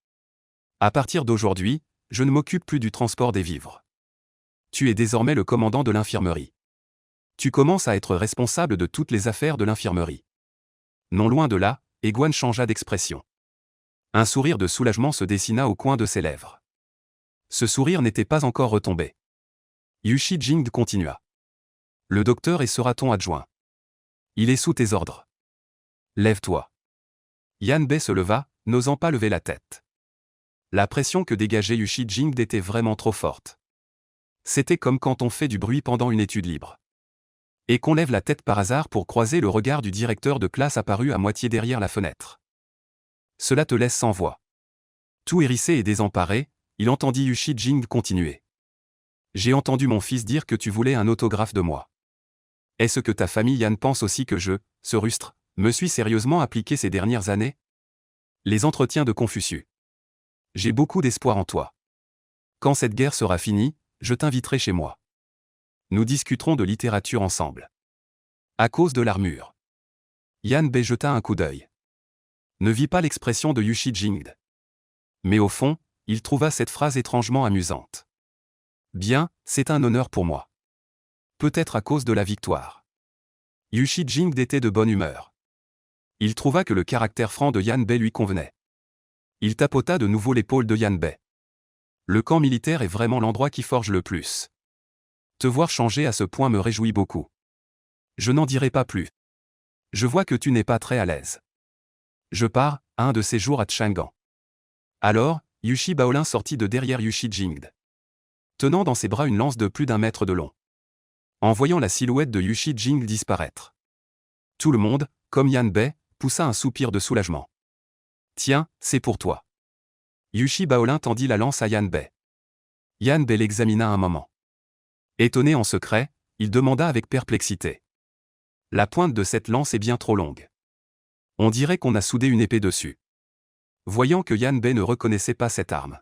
A: À partir d'aujourd'hui, je ne m'occupe plus du transport des vivres. Tu es désormais le commandant de l'infirmerie. Tu commences à être responsable de toutes les affaires de l'infirmerie. Non loin de là, Eguan changea d'expression. Un sourire de soulagement se dessina au coin de ses lèvres. Ce sourire n'était pas encore retombé. Yu Shijing continua. Le docteur sera ton adjoint. Il est sous tes ordres. Lève-toi. Yan Bei se leva, n'osant pas lever la tête. La pression que dégageait Yu Shijing était vraiment trop forte. C'était comme quand on fait du bruit pendant une étude libre. Et qu'on lève la tête par hasard pour croiser le regard du directeur de classe apparu à moitié derrière la fenêtre. Cela te laisse sans voix. Tout hérissé et désemparé, il entendit Yu Shijing continuer. J'ai entendu mon fils dire que tu voulais un autographe de moi. Est-ce que ta famille Yan pense aussi que je, ce rustre, me suis sérieusement appliqué ces dernières années? Les entretiens de Confucius. J'ai beaucoup d'espoir en toi. Quand cette guerre sera finie, je t'inviterai chez moi. Nous discuterons de littérature ensemble. À cause de l'armure. Yan Bei jeta un coup d'œil. Ne vit pas l'expression de Yu Shijing. Mais au fond, il trouva cette phrase étrangement amusante. Bien, c'est un honneur pour moi. Peut-être à cause de la victoire. Yu Shijing était de bonne humeur. Il trouva que le caractère franc de Yan Bei lui convenait. Il tapota de nouveau l'épaule de Yan Bei. Le camp militaire est vraiment l'endroit qui forge le plus. Te voir changer à ce point me réjouit beaucoup. Je n'en dirai pas plus. Je vois que tu n'es pas très à l'aise. Je pars, un de ces jours à Chang'an. Alors, Yushi Baolin sortit de derrière Yu Shijing, tenant dans ses bras une lance de plus d'1 mètre de long. En voyant la silhouette de Yu Shijing disparaître, tout le monde, comme Yan Bei, poussa un soupir de soulagement. Tiens, c'est pour toi. Yushi Baolin tendit la lance à Yan Bei. Yan Bei l'examina un moment. Étonné en secret, il demanda avec perplexité. La pointe de cette lance est bien trop longue. On dirait qu'on a soudé une épée dessus. Voyant que Yan Bei ne reconnaissait pas cette arme,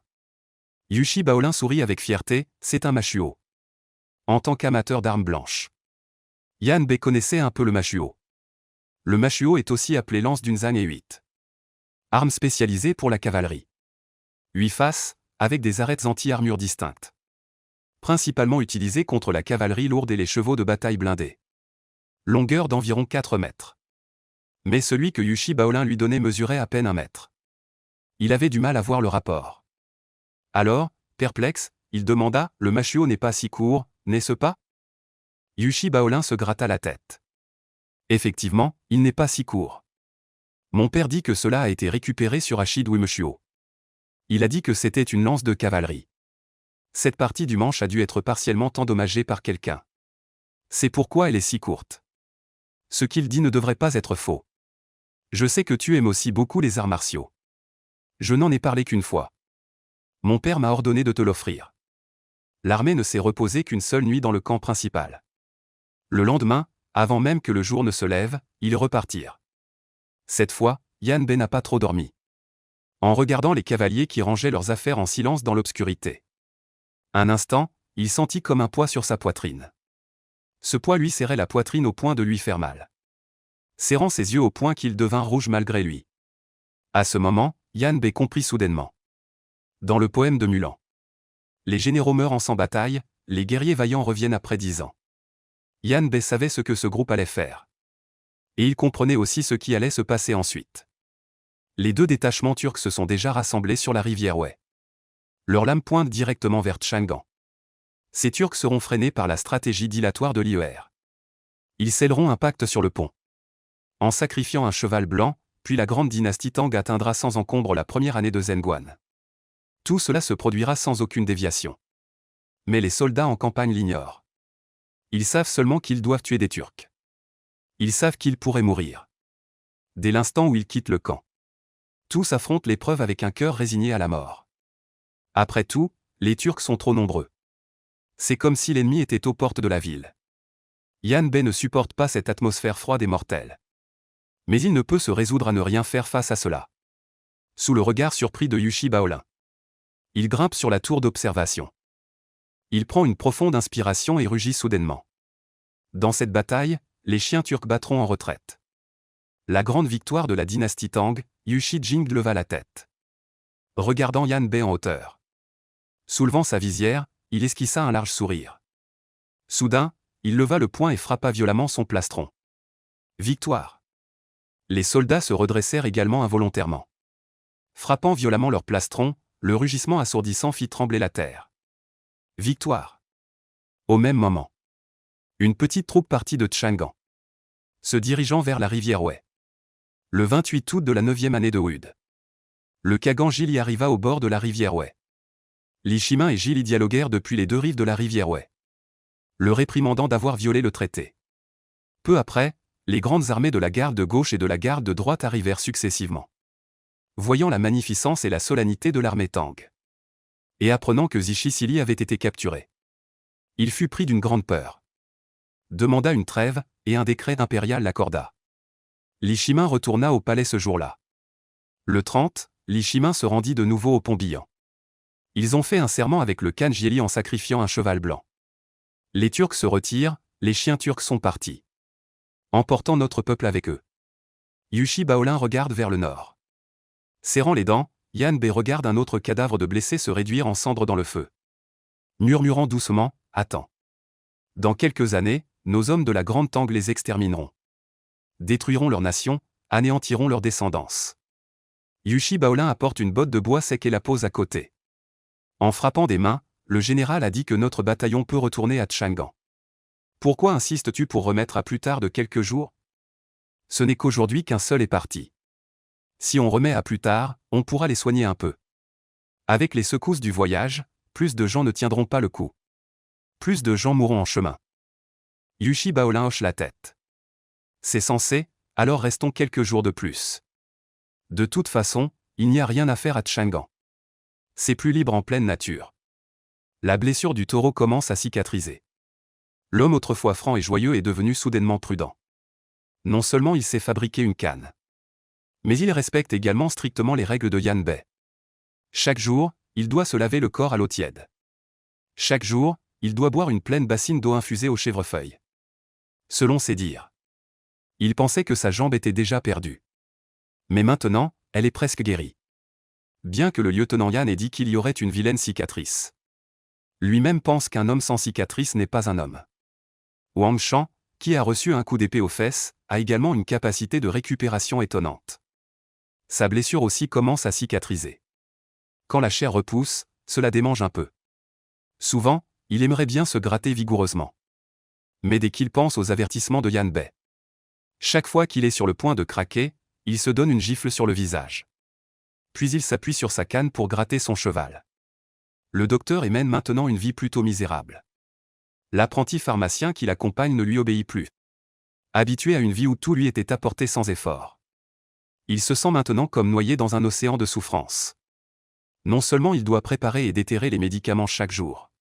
A: Yushi Baolin sourit avec fierté, c'est un Mashuo. En tant qu'amateur d'armes blanches, Yan Bei connaissait un peu le Mashuo. Le Mashuo est aussi appelé lance d'une Zhang et 8. Arme spécialisée pour la cavalerie. 8 faces, avec des arêtes anti-armure distinctes. Principalement utilisée contre la cavalerie lourde et les chevaux de bataille blindés. Longueur d'environ 4 mètres. Mais celui que Yushi Baolin lui donnait mesurait à peine 1 mètre. Il avait du mal à voir le rapport. Alors, perplexe, il demanda, le Mashuo n'est pas si court, n'est-ce pas? Yushi Baolin se gratta la tête. Effectivement, il n'est pas si court. Mon père dit que cela a été récupéré sur Ashid Uemushuo. Il a dit que c'était une lance de cavalerie. Cette partie du manche a dû être partiellement endommagée par quelqu'un. C'est pourquoi elle est si courte. Ce qu'il dit ne devrait pas être faux. Je sais que tu aimes aussi beaucoup les arts martiaux. Je n'en ai parlé qu'une fois. Mon père m'a ordonné de te l'offrir. L'armée ne s'est reposée qu'une seule nuit dans le camp principal. Le lendemain, avant même que le jour ne se lève, ils repartirent. Cette fois, Yan Bei n'a pas trop dormi. En regardant les cavaliers qui rangeaient leurs affaires en silence dans l'obscurité. Un instant, il sentit comme un poids sur sa poitrine. Ce poids lui serrait la poitrine au point de lui faire mal. Serrant ses yeux au point qu'il devint rouge malgré lui. À ce moment, Yan Bei comprit soudainement. Dans le poème de Mulan. Les généraux meurent sans bataille, les guerriers vaillants reviennent après 10 ans. Yan Bei savait ce que ce groupe allait faire. Et il comprenait aussi ce qui allait se passer ensuite. Les 2 détachements turcs se sont déjà rassemblés sur la rivière Wei. Leurs lames pointent directement vers Chang'an. Ces Turcs seront freinés par la stratégie dilatoire de l'IER. Ils scelleront un pacte sur le pont. En sacrifiant un cheval blanc, puis la grande dynastie Tang atteindra sans encombre la première année de Zhenguan. Tout cela se produira sans aucune déviation. Mais les soldats en campagne l'ignorent. Ils savent seulement qu'ils doivent tuer des Turcs. Ils savent qu'ils pourraient mourir. Dès l'instant où ils quittent le camp. Tous affrontent l'épreuve avec un cœur résigné à la mort. Après tout, les Turcs sont trop nombreux. C'est comme si l'ennemi était aux portes de la ville. Yan Bei ne supporte pas cette atmosphère froide et mortelle. Mais il ne peut se résoudre à ne rien faire face à cela. Sous le regard surpris de Yushi Baolin. Il grimpe sur la tour d'observation. Il prend une profonde inspiration et rugit soudainement. Dans cette bataille, les chiens turcs battront en retraite. La grande victoire de la dynastie Tang, Yushi Jing leva la tête. Regardant Yan Bei en hauteur. Soulevant sa visière, il esquissa un large sourire. Soudain, il leva le poing et frappa violemment son plastron. Victoire! Les soldats se redressèrent également involontairement. Frappant violemment leur plastron, le rugissement assourdissant fit trembler la terre. Victoire! Au même moment, une petite troupe partit de Chang'an, se dirigeant vers la rivière Wei. Le 28 août de la 9e année de Wud. Le Khagan Jili arriva au bord de la rivière Wei. Li Shimin et Jili dialoguèrent depuis les 2 rives de la rivière Wei, le réprimandant d'avoir violé le traité. Peu après, les grandes armées de la garde de gauche et de la garde de droite arrivèrent successivement. Voyant la magnificence et la solennité de l'armée Tang, et apprenant que Zishi Sili avait été capturé, il fut pris d'une grande peur. Demanda une trêve, et un décret impérial l'accorda. Li Shimin retourna au palais ce jour-là. Le 30, Li Shimin se rendit de nouveau au pont Bihan. Ils ont fait un serment avec le Khan Jieli en sacrifiant un cheval blanc. Les Turcs se retirent, les chiens turcs sont partis, emportant notre peuple avec eux. Yushi Baolin regarde vers le nord. Serrant les dents, Yan Bei regarde un autre cadavre de blessé se réduire en cendres dans le feu. Murmurant doucement, « Attends. Dans quelques années, nos hommes de la Grande Tang les extermineront. Détruiront leur nation, anéantiront leur descendance. » Yushi Baolin apporte une botte de bois sec et la pose à côté. En frappant des mains, le général a dit que notre bataillon peut retourner à Chang'an. Pourquoi insistes-tu pour remettre à plus tard de quelques jours? Ce n'est qu'aujourd'hui qu'un seul est parti. Si on remet à plus tard, on pourra les soigner un peu. Avec les secousses du voyage, plus de gens ne tiendront pas le coup. Plus de gens mourront en chemin. Yushi Baolin hoche la tête. C'est censé, alors restons quelques jours de plus. De toute façon, il n'y a rien à faire à Chang'an. C'est plus libre en pleine nature. La blessure du taureau commence à cicatriser. L'homme autrefois franc et joyeux est devenu soudainement prudent. Non seulement il s'est fabriqué une canne, Mais il respecte également strictement les règles de Yan Bei. Chaque jour, il doit se laver le corps à l'eau tiède. Chaque jour, il doit boire une pleine bassine d'eau infusée au chèvrefeuille. Selon ses dires. Il pensait que sa jambe était déjà perdue. Mais maintenant, elle est presque guérie. Bien que le lieutenant Yan ait dit qu'il y aurait une vilaine cicatrice. Lui-même pense qu'un homme sans cicatrice n'est pas un homme. Wang Shan, qui a reçu un coup d'épée aux fesses, a également une capacité de récupération étonnante. Sa blessure aussi commence à cicatriser. Quand la chair repousse, cela démange un peu. Souvent, il aimerait bien se gratter vigoureusement. Mais dès qu'il pense aux avertissements de Yan Bei, chaque fois qu'il est sur le point de craquer, il se donne une gifle sur le visage. Puis il s'appuie sur sa canne pour gratter son cheval. Le docteur mène maintenant une vie plutôt misérable. L'apprenti pharmacien qui l'accompagne ne lui obéit plus. Habitué à une vie où tout lui était apporté sans effort. Il se sent maintenant comme noyé dans un océan de souffrance. Non seulement il doit préparer et déterrer les médicaments chaque jour,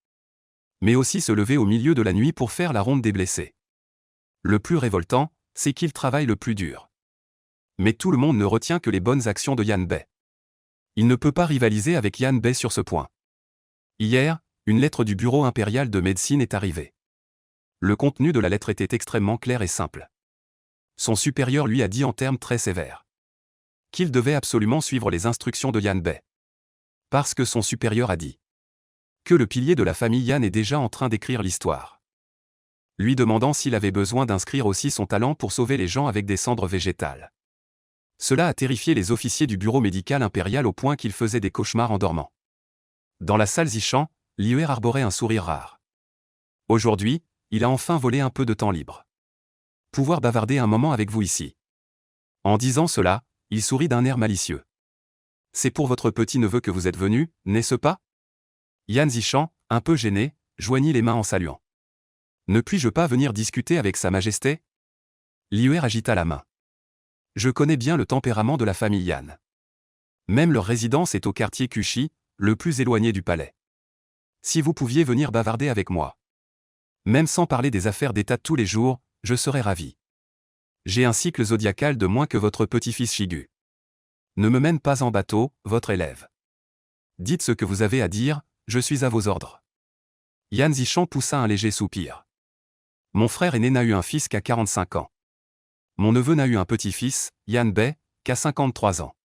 A: mais aussi se lever au milieu de la nuit pour faire la ronde des blessés. Le plus révoltant, c'est qu'il travaille le plus dur. Mais tout le monde ne retient que les bonnes actions de Yan Bei. Il ne peut pas rivaliser avec Yan Bei sur ce point. Hier, une lettre du Bureau impérial de médecine est arrivée. Le contenu de la lettre était extrêmement clair et simple. Son supérieur lui a dit en termes très sévères qu'il devait absolument suivre les instructions de Yan Bei. Parce que son supérieur a dit que le pilier de la famille Yan est déjà en train d'écrire l'histoire. Lui demandant s'il avait besoin d'inscrire aussi son talent pour sauver les gens avec des cendres végétales. Cela a terrifié les officiers du bureau médical impérial au point qu'ils faisaient des cauchemars en dormant. Dans la salle Zichan, Liu arborait un sourire rare. Aujourd'hui, il a enfin volé un peu de temps libre. Pouvoir bavarder un moment avec vous ici. En disant cela, il sourit d'un air malicieux. C'est pour votre petit-neveu que vous êtes venu, n'est-ce pas? Yan Zichan, un peu gêné, joignit les mains en saluant. Ne puis-je pas venir discuter avec Sa Majesté? Liu agita la main. Je connais bien le tempérament de la famille Yan. Même leur résidence est au quartier Kushi, le plus éloigné du palais. Si vous pouviez venir bavarder avec moi, même sans parler des affaires d'État tous les jours, je serais ravi. J'ai un cycle zodiacal de moins que votre petit-fils Shigu. Ne me mène pas en bateau, votre élève. Dites ce que vous avez à dire, je suis à vos ordres. Yan Zichan poussa un léger soupir. Mon frère aîné n'a eu un fils qu'à 45 ans. Mon neveu n'a eu un petit-fils, Yan Bei, qu'à 53 ans.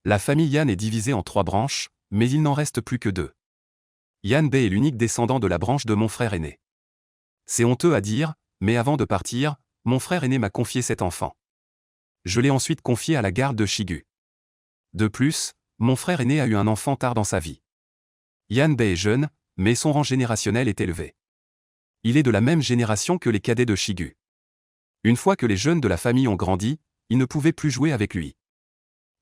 A: La famille Yan est divisée en 3 branches, mais il n'en reste plus que 2. Yan Bei est l'unique descendant de la branche de mon frère aîné. C'est honteux à dire, mais avant de partir, mon frère aîné m'a confié cet enfant. Je l'ai ensuite confié à la garde de Shigu. De plus, mon frère aîné a eu un enfant tard dans sa vie. Yan Bei est jeune, mais son rang générationnel est élevé. Il est de la même génération que les cadets de Shigu. Une fois que les jeunes de la famille ont grandi, ils ne pouvaient plus jouer avec lui.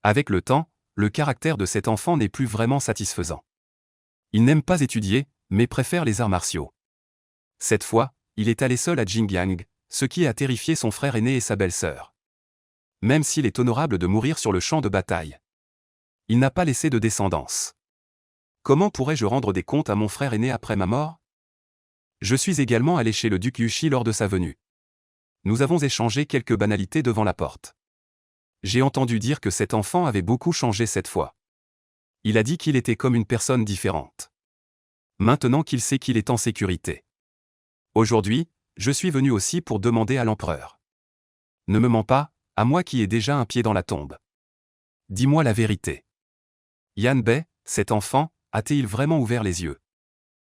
A: Avec le temps, le caractère de cet enfant n'est plus vraiment satisfaisant. Il n'aime pas étudier, mais préfère les arts martiaux. Cette fois, il est allé seul à Jingjiang, ce qui a terrifié son frère aîné et sa belle-sœur. Même s'il est honorable de mourir sur le champ de bataille, il n'a pas laissé de descendance. Comment pourrais-je rendre des comptes à mon frère aîné après ma mort? Je suis également allé chez le duc Yushi lors de sa venue. Nous avons échangé quelques banalités devant la porte. J'ai entendu dire que cet enfant avait beaucoup changé cette fois. Il a dit qu'il était comme une personne différente. Maintenant qu'il sait qu'il est en sécurité. Aujourd'hui, je suis venu aussi pour demander à l'empereur. Ne me mens pas, à moi qui ai déjà un pied dans la tombe. Dis-moi la vérité. Yan Bei, cet enfant, a-t-il vraiment ouvert les yeux?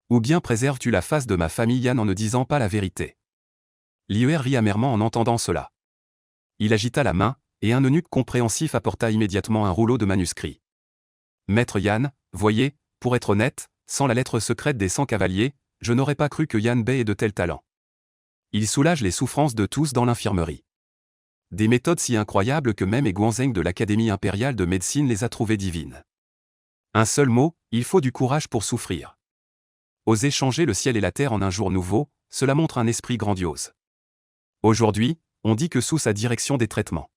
A: Ou bien préserves-tu la face de ma famille Yan en ne disant pas la vérité? Liu rit amèrement en entendant cela. Il agita la main, et un eunuque compréhensif apporta immédiatement un rouleau de manuscrits. Maître Yan, voyez, pour être honnête, sans la lettre secrète des 100 cavaliers, je n'aurais pas cru que Yan Bei ait de tels talents. Il soulage les souffrances de tous dans l'infirmerie. Des méthodes si incroyables que même Guanzheng de l'Académie impériale de médecine les a trouvées divines. Un seul mot, il faut du courage pour souffrir. Oser changer le ciel et la terre en un jour nouveau, cela montre un esprit grandiose. Aujourd'hui, on dit que sous sa direction des traitements,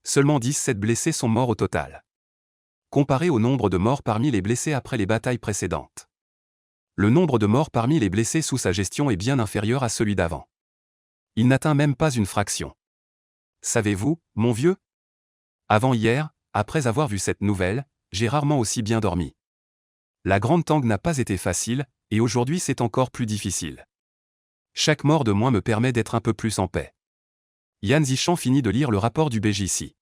A: seulement 17 blessés sont morts au total. Comparé au nombre de morts parmi les blessés après les batailles précédentes. Le nombre de morts parmi les blessés sous sa gestion est bien inférieur à celui d'avant. Il n'atteint même pas une fraction. Savez-vous, mon vieux? Avant hier, après avoir vu cette nouvelle, j'ai rarement aussi bien dormi. La grande tangue n'a pas été facile, et aujourd'hui c'est encore plus difficile. Chaque mort de moins me permet d'être un peu plus en paix. Yan Zichan finit de lire le rapport du BJC.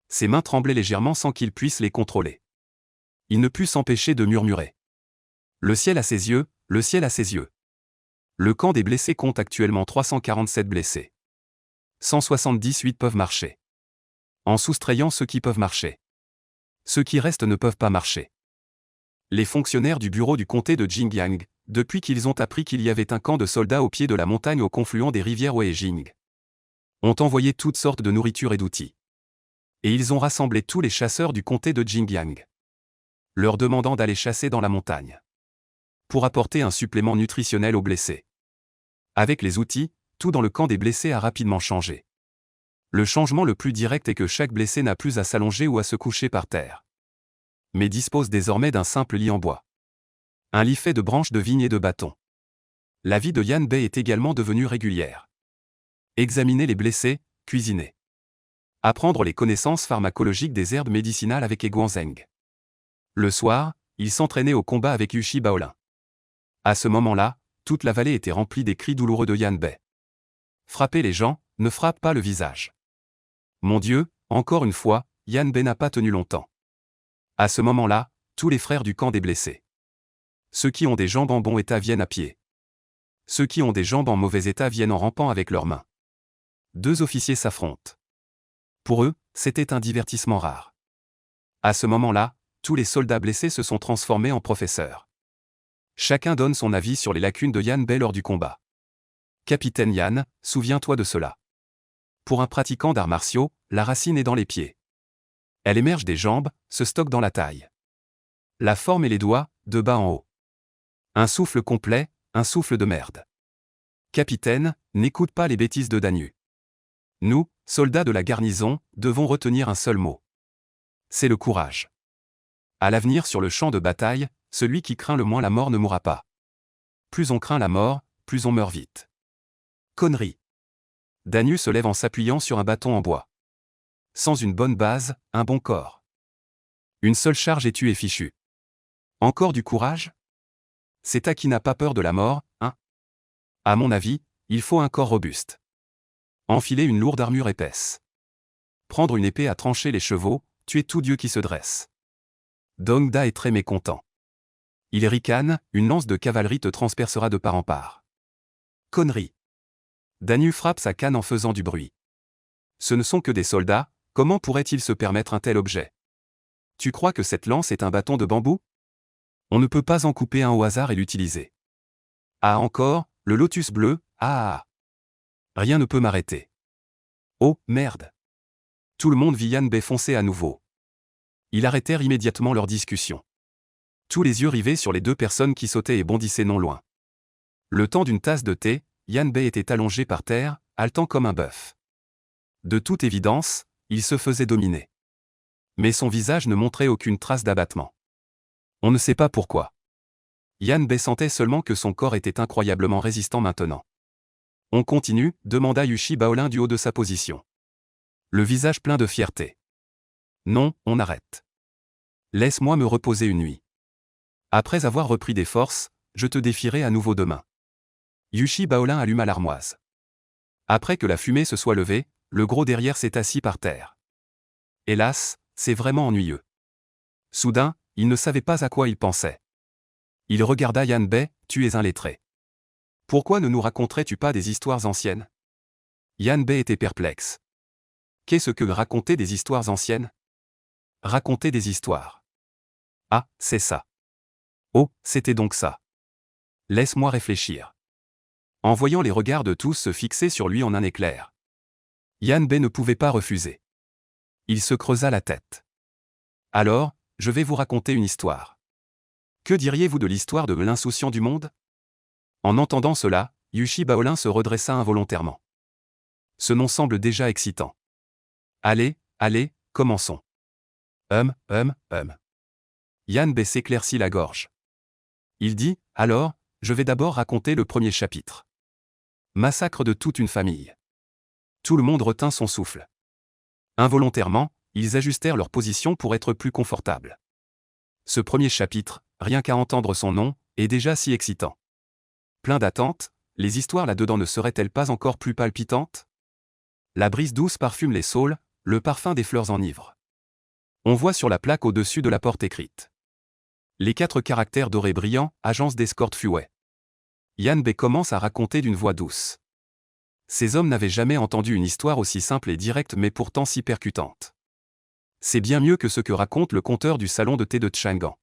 A: Ses mains tremblaient légèrement sans qu'il puisse les contrôler. Il ne put s'empêcher de murmurer. Le ciel a ses yeux, le ciel a ses yeux. Le camp des blessés compte actuellement 347 blessés. 178 peuvent marcher. En soustrayant ceux qui peuvent marcher. Ceux qui restent ne peuvent pas marcher. Les fonctionnaires du bureau du comté de Jingyang, depuis qu'ils ont appris qu'il y avait un camp de soldats au pied de la montagne au confluent des rivières Wei et Jing, ont envoyé toutes sortes de nourriture et d'outils. Et ils ont rassemblé tous les chasseurs du comté de Jingyang, leur demandant d'aller chasser dans la montagne, pour apporter un supplément nutritionnel aux blessés. Avec les outils, tout dans le camp des blessés a rapidement changé. Le changement le plus direct est que chaque blessé n'a plus à s'allonger ou à se coucher par terre, mais dispose désormais d'un simple lit en bois. Un lit fait de branches de vigne et de bâtons. La vie de Yan Bei est également devenue régulière. Examiner les blessés, cuisiner. Apprendre les connaissances pharmacologiques des herbes médicinales avec Eguanzeng. Le soir, il s'entraînait au combat avec Yushi Baolin. À ce moment-là, toute la vallée était remplie des cris douloureux de Yan Bei. Frapper les gens, ne frappe pas le visage. Mon Dieu, encore une fois, Yan Bei n'a pas tenu longtemps. À ce moment-là, tous les frères du camp des blessés. Ceux qui ont des jambes en bon état viennent à pied. Ceux qui ont des jambes en mauvais état viennent en rampant avec leurs mains. Deux officiers s'affrontent. Pour eux, c'était un divertissement rare. À ce moment-là, tous les soldats blessés se sont transformés en professeurs. Chacun donne son avis sur les lacunes de Yan Bei lors du combat. Capitaine Yan, souviens-toi de cela. Pour un pratiquant d'arts martiaux, la racine est dans les pieds. Elle émerge des jambes, se stocke dans la taille. La forme et les doigts, de bas en haut. Un souffle complet, un souffle de merde. Capitaine, n'écoute pas les bêtises de Danu. Nous, soldats de la garnison, devons retenir un seul mot. C'est le courage. À l'avenir sur le champ de bataille, celui qui craint le moins la mort ne mourra pas. Plus on craint la mort, plus on meurt vite. Connerie. Danu se lève en s'appuyant sur un bâton en bois. Sans une bonne base, un bon corps. Une seule charge et tu es fichu. Encore du courage? C'est à qui n'a pas peur de la mort, hein? À mon avis, il faut un corps robuste. Enfiler une lourde armure épaisse. Prendre une épée à trancher les chevaux, tuer tout dieu qui se dresse. Dong Da est très mécontent. Il ricane, une lance de cavalerie te transpercera de part en part. Connerie. Danu frappe sa canne en faisant du bruit. Ce ne sont que des soldats, comment pourraient-ils se permettre un tel objet? Tu crois que cette lance est un bâton de bambou? On ne peut pas en couper un au hasard et l'utiliser. Ah encore, le lotus bleu, ah. Rien ne peut m'arrêter. Oh, merde. Tout le monde vit Yan Bei foncer à nouveau. Ils arrêtèrent immédiatement leur discussion. Tous les yeux rivés sur les deux personnes qui sautaient et bondissaient non loin. Le temps d'une tasse de thé, Yan Bei était allongé par terre, haletant comme un bœuf. De toute évidence, il se faisait dominer. Mais son visage ne montrait aucune trace d'abattement. On ne sait pas pourquoi. Yan Bei sentait seulement que son corps était incroyablement résistant maintenant. On continue, demanda Yushi Baolin du haut de sa position. Le visage plein de fierté. Non, on arrête. Laisse-moi me reposer une nuit. Après avoir repris des forces, je te défierai à nouveau demain. Yushi Baolin alluma l'armoise. Après que la fumée se soit levée, le gros derrière s'est assis par terre. Hélas, c'est vraiment ennuyeux. Soudain, il ne savait pas à quoi il pensait. Il regarda Yan Bei, tu es un lettré. Pourquoi ne nous raconterais-tu pas des histoires anciennes? Yan Bei était perplexe. Qu'est-ce que raconter des histoires anciennes? Raconter des histoires. Ah, c'est ça. Oh, c'était donc ça. Laisse-moi réfléchir. En voyant les regards de tous se fixer sur lui en un éclair, Yan Bei ne pouvait pas refuser. Il se creusa la tête. Alors, je vais vous raconter une histoire. Que diriez-vous de l'histoire de l'insouciant du monde? En entendant cela, Yushi Baolin se redressa involontairement. Ce nom semble déjà excitant. Allez, allez, commençons. Yan Bei s'éclaircit la gorge. Il dit, alors, je vais d'abord raconter le premier chapitre. Massacre de toute une famille. Tout le monde retint son souffle. Involontairement, ils ajustèrent leur position pour être plus confortables. Ce premier chapitre, rien qu'à entendre son nom, est déjà si excitant. Plein d'attentes, les histoires là-dedans ne seraient-elles pas encore plus palpitantes? La brise douce parfume les saules, le parfum des fleurs enivre. On voit sur la plaque au-dessus de la porte écrite les 4 caractères dorés brillants, agence d'escorte Fuway. Yan Bei commence à raconter d'une voix douce. Ces hommes n'avaient jamais entendu une histoire aussi simple et directe mais pourtant si percutante. C'est bien mieux que ce que raconte le conteur du salon de thé de Chang'an.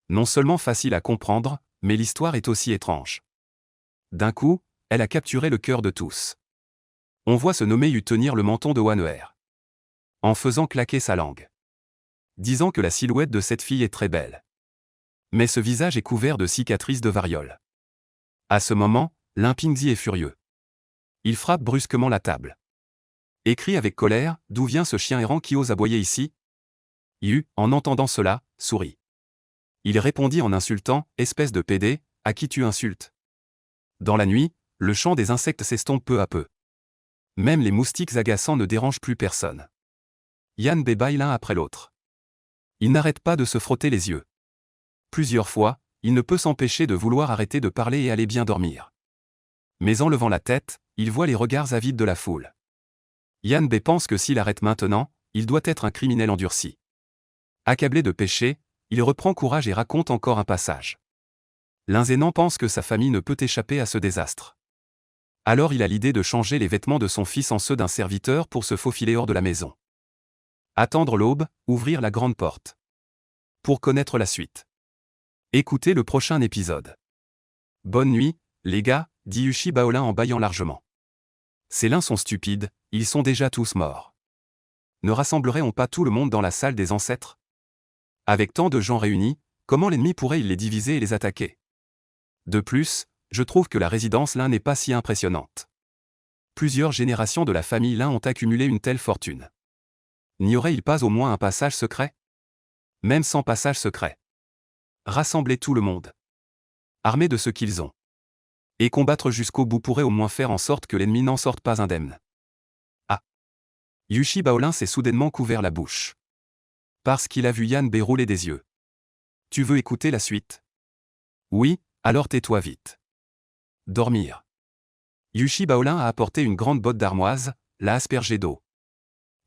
A: Non seulement facile à comprendre, mais l'histoire est aussi étrange. D'un coup, elle a capturé le cœur de tous. On voit ce nommé Yu tenir le menton de Wan'er, en faisant claquer sa langue, disant que la silhouette de cette fille est très belle. Mais ce visage est couvert de cicatrices de variole. À ce moment, Lin Pingzi est furieux. Il frappe brusquement la table. Et crie avec colère, « D'où vient ce chien errant qui ose aboyer ici ?» Yu, en entendant cela, sourit. Il répondit en insultant, « Espèce de pédé, à qui tu insultes ?» Dans la nuit, le chant des insectes s'estompe peu à peu. Même les moustiques agaçants ne dérangent plus personne. Yan Bei bâille l'un après l'autre. Il n'arrête pas de se frotter les yeux. Plusieurs fois, il ne peut s'empêcher de vouloir arrêter de parler et aller bien dormir. Mais en levant la tête, il voit les regards avides de la foule. Yan Bei pense que s'il arrête maintenant, il doit être un criminel endurci. Accablé de péché, il reprend courage et raconte encore un passage. Lin Zhénan pense que sa famille ne peut échapper à ce désastre. Alors il a l'idée de changer les vêtements de son fils en ceux d'un serviteur pour se faufiler hors de la maison. Attendre l'aube, ouvrir la grande porte. Pour connaître la suite, écoutez le prochain épisode. Bonne nuit, les gars, dit Yushi Baolin en bâillant largement. Ces lins sont stupides, ils sont déjà tous morts. Ne rassemblerait-on pas tout le monde dans la salle des ancêtres? Avec tant de gens réunis, comment l'ennemi pourrait-il les diviser et les attaquer? De plus, je trouve que la résidence Lin n'est pas si impressionnante. Plusieurs générations de la famille Lin ont accumulé une telle fortune. N'y aurait-il pas au moins un passage secret? Même sans passage secret. Rassembler tout le monde. Armés de ce qu'ils ont. Et combattre jusqu'au bout pourrait au moins faire en sorte que l'ennemi n'en sorte pas indemne. Ah! Yushi Baolin s'est soudainement couvert la bouche. Parce qu'il a vu Yan Bei rouler des yeux. Tu veux écouter la suite? Oui, alors tais-toi vite. Dormir. Yushi Baolin a apporté une grande botte d'armoise, l'a aspergée d'eau.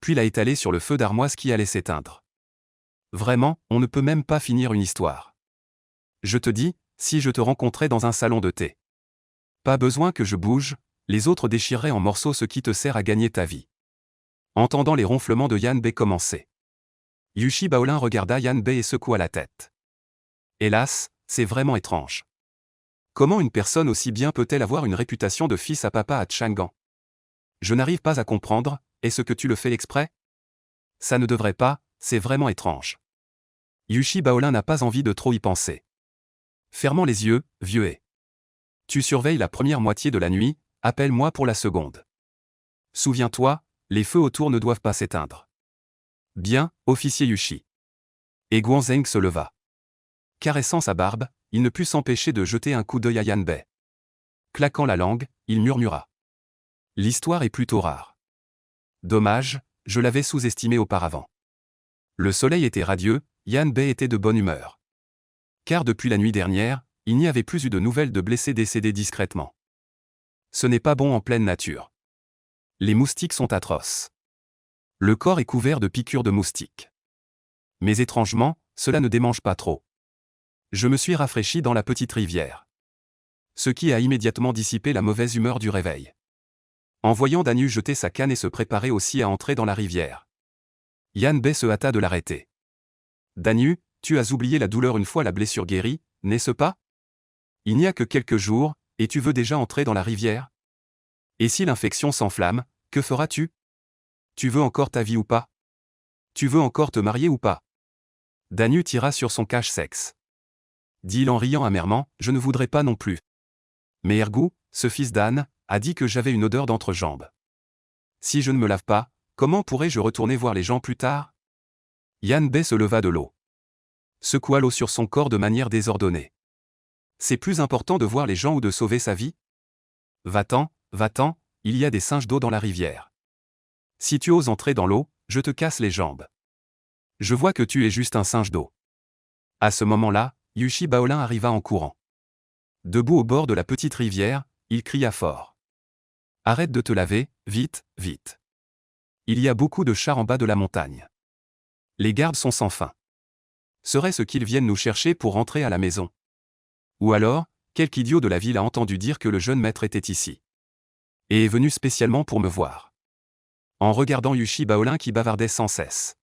A: Puis l'a étalée sur le feu d'armoise qui allait s'éteindre. Vraiment, on ne peut même pas finir une histoire. Je te dis, si je te rencontrais dans un salon de thé. Pas besoin que je bouge, les autres déchireraient en morceaux ce qui te sert à gagner ta vie. Entendant les ronflements de Yan Bei commencer. Yushi Baolin regarda Yan Bei et secoua la tête. Hélas, c'est vraiment étrange. Comment une personne aussi bien peut-elle avoir une réputation de fils à papa à Chang'an? Je n'arrive pas à comprendre, est-ce que tu le fais exprès? Ça ne devrait pas, c'est vraiment étrange. Yushi Baolin n'a pas envie de trop y penser. Fermant les yeux, vieux et. Tu surveilles la première moitié de la nuit, appelle-moi pour la seconde. Souviens-toi, les feux autour ne doivent pas s'éteindre. Bien, officier Yushi. Et Guanzheng se leva. Caressant sa barbe, il ne put s'empêcher de jeter un coup d'œil à Yan Bei. Claquant la langue, il murmura. L'histoire est plutôt rare. Dommage, je l'avais sous-estimé auparavant. Le soleil était radieux, Yan Bei était de bonne humeur. Car depuis la nuit dernière, il n'y avait plus eu de nouvelles de blessés décédés discrètement. Ce n'est pas bon en pleine nature. Les moustiques sont atroces. Le corps est couvert de piqûres de moustiques. Mais étrangement, cela ne démange pas trop. Je me suis rafraîchi dans la petite rivière. Ce qui a immédiatement dissipé la mauvaise humeur du réveil. En voyant Danyu jeter sa canne et se préparer aussi à entrer dans la rivière. Yan Bei se hâta de l'arrêter. Danyu, tu as oublié la douleur une fois la blessure guérie, n'est-ce pas? Il n'y a que quelques jours, et tu veux déjà entrer dans la rivière? Et si l'infection s'enflamme, que feras-tu? Tu veux encore ta vie ou pas? Tu veux encore te marier ou pas? Danyu tira sur son cache-sexe. Dit-il en riant amèrement, je ne voudrais pas non plus. Mais Ergu, ce fils d'âne, a dit que j'avais une odeur d'entrejambe. Si je ne me lave pas, comment pourrais-je retourner voir les gens plus tard? Yan Bei se leva de l'eau. Secoua l'eau sur son corps de manière désordonnée. C'est plus important de voir les gens ou de sauver sa vie? Va-t'en, il y a des singes d'eau dans la rivière. Si tu oses entrer dans l'eau, je te casse les jambes. Je vois que tu es juste un singe d'eau. À ce moment-là, Yushi Baolin arriva en courant. Debout au bord de la petite rivière, il cria fort. Arrête de te laver, vite, vite. Il y a beaucoup de chars en bas de la montagne. Les gardes sont sans fin. Serait-ce qu'ils viennent nous chercher pour rentrer à la maison? Ou alors, quelque idiot de la ville a entendu dire que le jeune maître était ici. Et est venu spécialement pour me voir. En regardant Yushi Baolin qui bavardait sans cesse.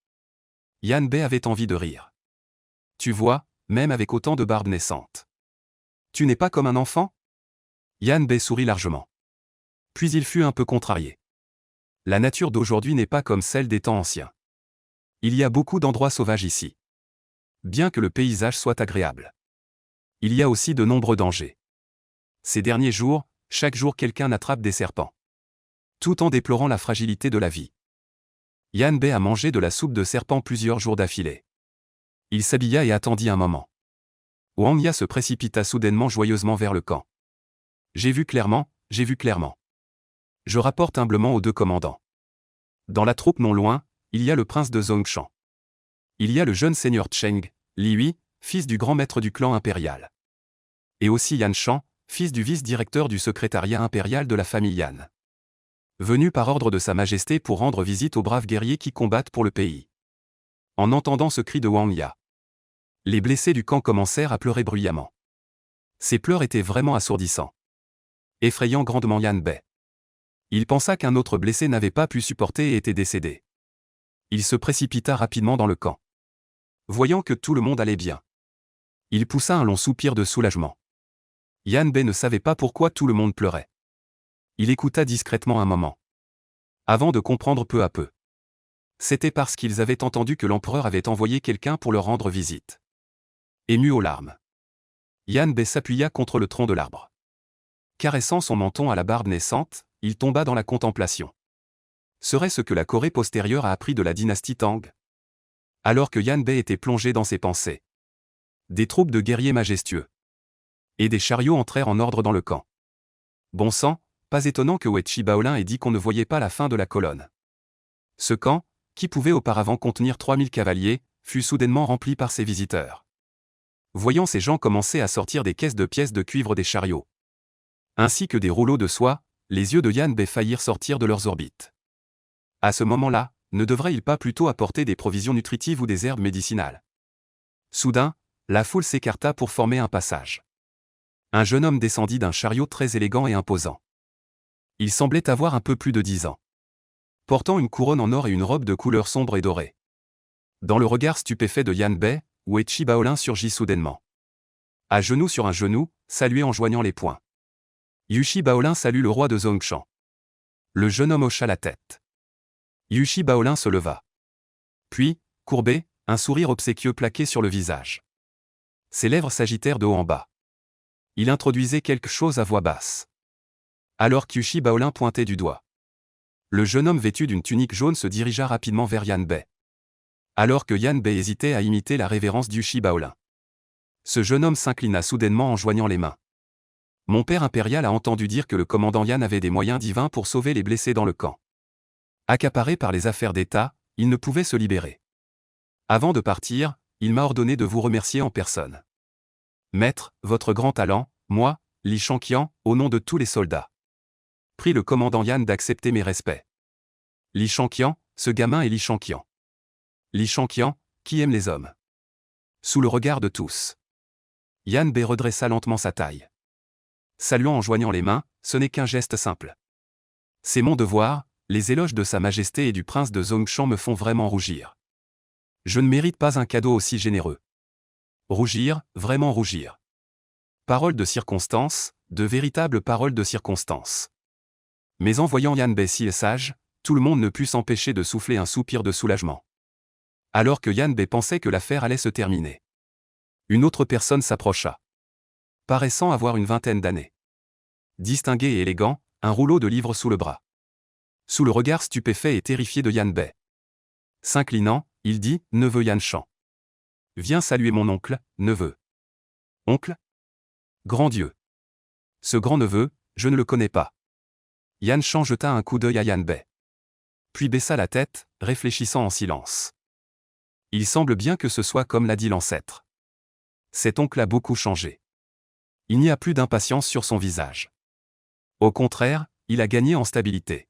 A: Yan Bei avait envie de rire. Tu vois, même avec autant de barbe naissante. Tu n'es pas comme un enfant? Yan Bei sourit largement. Puis il fut un peu contrarié. La nature d'aujourd'hui n'est pas comme celle des temps anciens. Il y a beaucoup d'endroits sauvages ici. Bien que le paysage soit agréable. Il y a aussi de nombreux dangers. Ces derniers jours, chaque jour quelqu'un attrape des serpents. Tout en déplorant la fragilité de la vie. Yan Bei a mangé de la soupe de serpent plusieurs jours d'affilée. Il s'habilla et attendit un moment. Wang Ya se précipita soudainement joyeusement vers le camp. J'ai vu clairement, j'ai vu clairement. Je rapporte humblement aux deux commandants. Dans la troupe non loin, il y a le prince de Zongshan. Il y a le jeune seigneur Cheng, Li Hui, fils du grand maître du clan impérial. Et aussi Yan Shan, fils du vice-directeur du secrétariat impérial de la famille Yan. Venu par ordre de Sa Majesté pour rendre visite aux braves guerriers qui combattent pour le pays. En entendant ce cri de Wang Ya, les blessés du camp commencèrent à pleurer bruyamment. Ces pleurs étaient vraiment assourdissants. Effrayant grandement Yan Bei. Il pensa qu'un autre blessé n'avait pas pu supporter et était décédé. Il se précipita rapidement dans le camp. Voyant que tout le monde allait bien, il poussa un long soupir de soulagement. Yan Bei ne savait pas pourquoi tout le monde pleurait. Il écouta discrètement un moment. Avant de comprendre peu à peu. C'était parce qu'ils avaient entendu que l'empereur avait envoyé quelqu'un pour leur rendre visite. Ému aux larmes, Yan Bei s'appuya contre le tronc de l'arbre. Caressant son menton à la barbe naissante, il tomba dans la contemplation. Serait-ce que la Corée postérieure a appris de la dynastie Tang? Alors que Yan Bei était plongé dans ses pensées. Des troupes de guerriers majestueux. Et des chariots entrèrent en ordre dans le camp. Bon sang, pas étonnant que Yushi Baolin ait dit qu'on ne voyait pas la fin de la colonne. Ce camp, qui pouvait auparavant contenir 3000 cavaliers, fut soudainement rempli par ses visiteurs. Voyant ces gens commencer à sortir des caisses de pièces de cuivre des chariots, ainsi que des rouleaux de soie, les yeux de Yan Bei faillirent sortir de leurs orbites. À ce moment-là, ne devrait-il pas plutôt apporter des provisions nutritives ou des herbes médicinales? Soudain, la foule s'écarta pour former un passage. Un jeune homme descendit d'un chariot très élégant et imposant. Il semblait avoir un peu plus de 10 ans. Portant une couronne en or et une robe de couleur sombre et dorée. Dans le regard stupéfait de Yan Bei, Yushi Baolin surgit soudainement. À genoux sur un genou, saluait en joignant les poings. Yushi Baolin salue le roi de Zongshan. Le jeune homme hocha la tête. Yushi Baolin se leva. Puis, courbé, un sourire obséquieux plaqué sur le visage. Ses lèvres s'agitèrent de haut en bas. Il introduisait quelque chose à voix basse. Alors qu'Yushi Baolin pointait du doigt. Le jeune homme vêtu d'une tunique jaune se dirigea rapidement vers Yan Bei. Alors que Yan Bei hésitait à imiter la révérence d'Yushi Baolin. Ce jeune homme s'inclina soudainement en joignant les mains. Mon père impérial a entendu dire que le commandant Yan avait des moyens divins pour sauver les blessés dans le camp. Accaparé par les affaires d'État, il ne pouvait se libérer. Avant de partir, il m'a ordonné de vous remercier en personne. Maître, votre grand talent, moi, Li Shanqian, au nom de tous les soldats. Prie le commandant Yan d'accepter mes respects. Li Shanqian, ce gamin est Li Shanqian. Li Shanqian, qui aime les hommes. Sous le regard de tous. Yan Bei redressa lentement sa taille. Saluant en joignant les mains, ce n'est qu'un geste simple. C'est mon devoir, les éloges de Sa Majesté et du prince de Zongshan me font vraiment rougir. Je ne mérite pas un cadeau aussi généreux. Rougir, vraiment rougir. Paroles de circonstance, de véritables paroles de circonstance. Mais en voyant Yan Bei si sage, tout le monde ne put s'empêcher de souffler un soupir de soulagement. Alors que Yan Bei pensait que l'affaire allait se terminer. Une autre personne s'approcha. Paraissant avoir une vingtaine d'années. Distingué et élégant, un rouleau de livres sous le bras. Sous le regard stupéfait et terrifié de Yan Bei. S'inclinant, il dit, « Neveu Yan Shan. Viens saluer mon oncle, neveu. » Oncle? Grand Dieu. Ce grand-neveu, je ne le connais pas. Yan Shan jeta un coup d'œil à Yan Bei. puis baissa la tête, réfléchissant en silence. Il semble bien que ce soit comme l'a dit l'ancêtre. Cet oncle a beaucoup changé. Il n'y a plus d'impatience sur son visage. Au contraire, il a gagné en stabilité.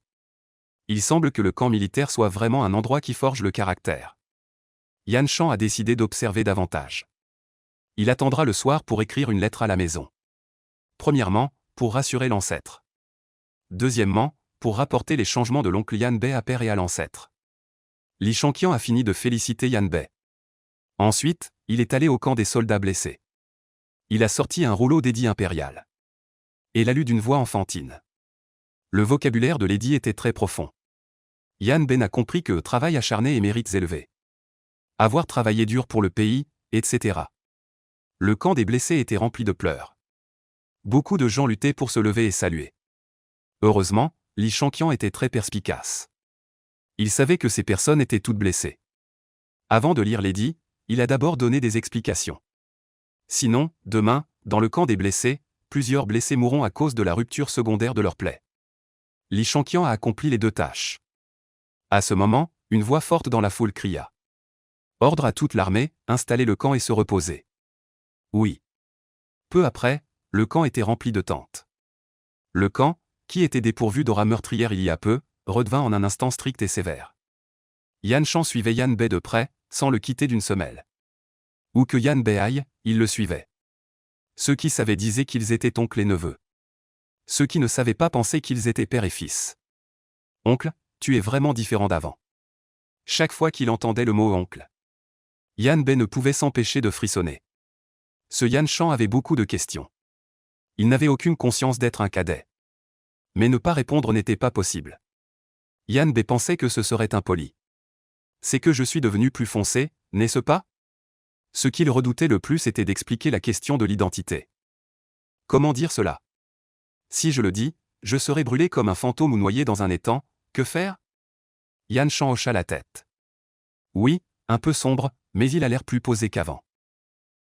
A: Il semble que le camp militaire soit vraiment un endroit qui forge le caractère. Yan Shan a décidé d'observer davantage. Il attendra le soir pour écrire une lettre à la maison. Premièrement, pour rassurer l'ancêtre. Deuxièmement, pour rapporter les changements de l'oncle Yan Bei à père et à l'ancêtre. Li Shangqian a fini de féliciter Yan Bei. Ensuite, il est allé au camp des soldats blessés. Il a sorti un rouleau d'édit impérial. Et l'a lu d'une voix enfantine. Le vocabulaire de l'édit était très profond. Yan Bei a compris que travail acharné et mérites élevés. Avoir travaillé dur pour le pays, etc. Le camp des blessés était rempli de pleurs. Beaucoup de gens luttaient pour se lever et saluer. Heureusement, Li Shangqian était très perspicace. Il savait que ces personnes étaient toutes blessées. Avant de lire l'édit, il a d'abord donné des explications. Sinon, demain, dans le camp des blessés, plusieurs blessés mourront à cause de la rupture secondaire de leur plaie. Li Shangqian a accompli les deux tâches. À ce moment, une voix forte dans la foule cria. Ordre à toute l'armée, installer le camp et se reposer. Oui. Peu après, le camp était rempli de tentes. Le camp, qui était dépourvu d'aura meurtrière il y a peu, redevint en un instant strict et sévère. Yan Shan suivait Yan Bei de près, sans le quitter d'une semelle. Où que Yan Bei aille, il le suivait. Ceux qui savaient disaient qu'ils étaient oncle et neveu. Ceux qui ne savaient pas pensaient qu'ils étaient père et fils. Oncle, tu es vraiment différent d'avant. Chaque fois qu'il entendait le mot oncle, Yan Bei ne pouvait s'empêcher de frissonner. Ce Yan Shan avait beaucoup de questions. Il n'avait aucune conscience d'être un cadet. Mais ne pas répondre n'était pas possible. Yan Bei pensait que ce serait impoli. C'est que je suis devenu plus foncé, n'est-ce pas? Ce qu'il redoutait le plus était d'expliquer la question de l'identité. Comment dire cela? Si je le dis, je serai brûlé comme un fantôme ou noyé dans un étang, que faire? Yan Shan hocha la tête. Oui, un peu sombre, mais il a l'air plus posé qu'avant.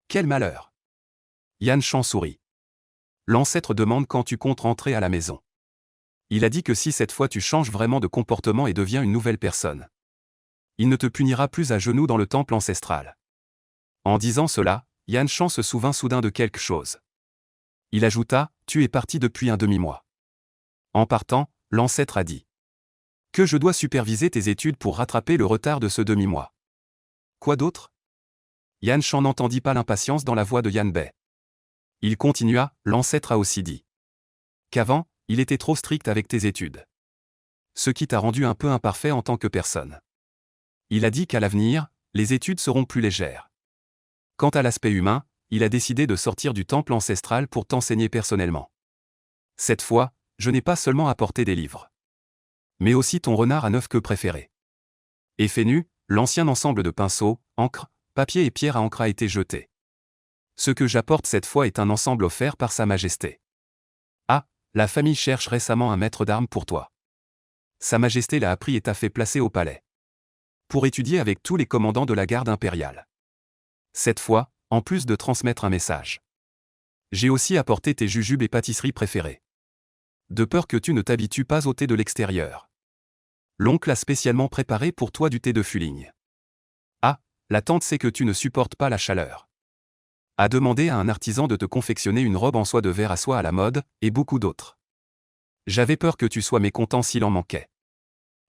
A: Quel malheur! Yan Shan sourit. L'ancêtre demande quand tu comptes rentrer à la maison. Il a dit que si cette fois tu changes vraiment de comportement et deviens une nouvelle personne, il ne te punira plus à genoux dans le temple ancestral. En disant cela, Yan Shan se souvint soudain de quelque chose. Il ajouta, tu es parti depuis un demi-mois. En partant, l'ancêtre a dit que je dois superviser tes études pour rattraper le retard de ce demi-mois. Quoi d'autre? Yan Shan n'entendit pas l'impatience dans la voix de Yan Bei. Il continua, l'ancêtre a aussi dit qu'avant, il était trop strict avec tes études. Ce qui t'a rendu un peu imparfait en tant que personne. Il a dit qu'à l'avenir, les études seront plus légères. Quant à l'aspect humain, il a décidé de sortir du temple ancestral pour t'enseigner personnellement. Cette fois, je n'ai pas seulement apporté des livres, mais aussi ton renard à 9 queues préféré. Effet nu, l'ancien ensemble de pinceaux, encre, papier et pierre à encre a été jeté. Ce que j'apporte cette fois est un ensemble offert par Sa Majesté. Ah, la famille cherche récemment un maître d'armes pour toi. Sa Majesté l'a appris et t'a fait placer au palais. Pour étudier avec tous les commandants de la garde impériale. Cette fois, en plus de transmettre un message, j'ai aussi apporté tes jujubes et pâtisseries préférées. De peur que tu ne t'habitues pas au thé de l'extérieur. L'oncle a spécialement préparé pour toi du thé de Fuling. Ah, la tante sait que tu ne supportes pas la chaleur. A demandé à un artisan de te confectionner une robe en soie de verre à soie à la mode, et beaucoup d'autres. J'avais peur que tu sois mécontent s'il en manquait.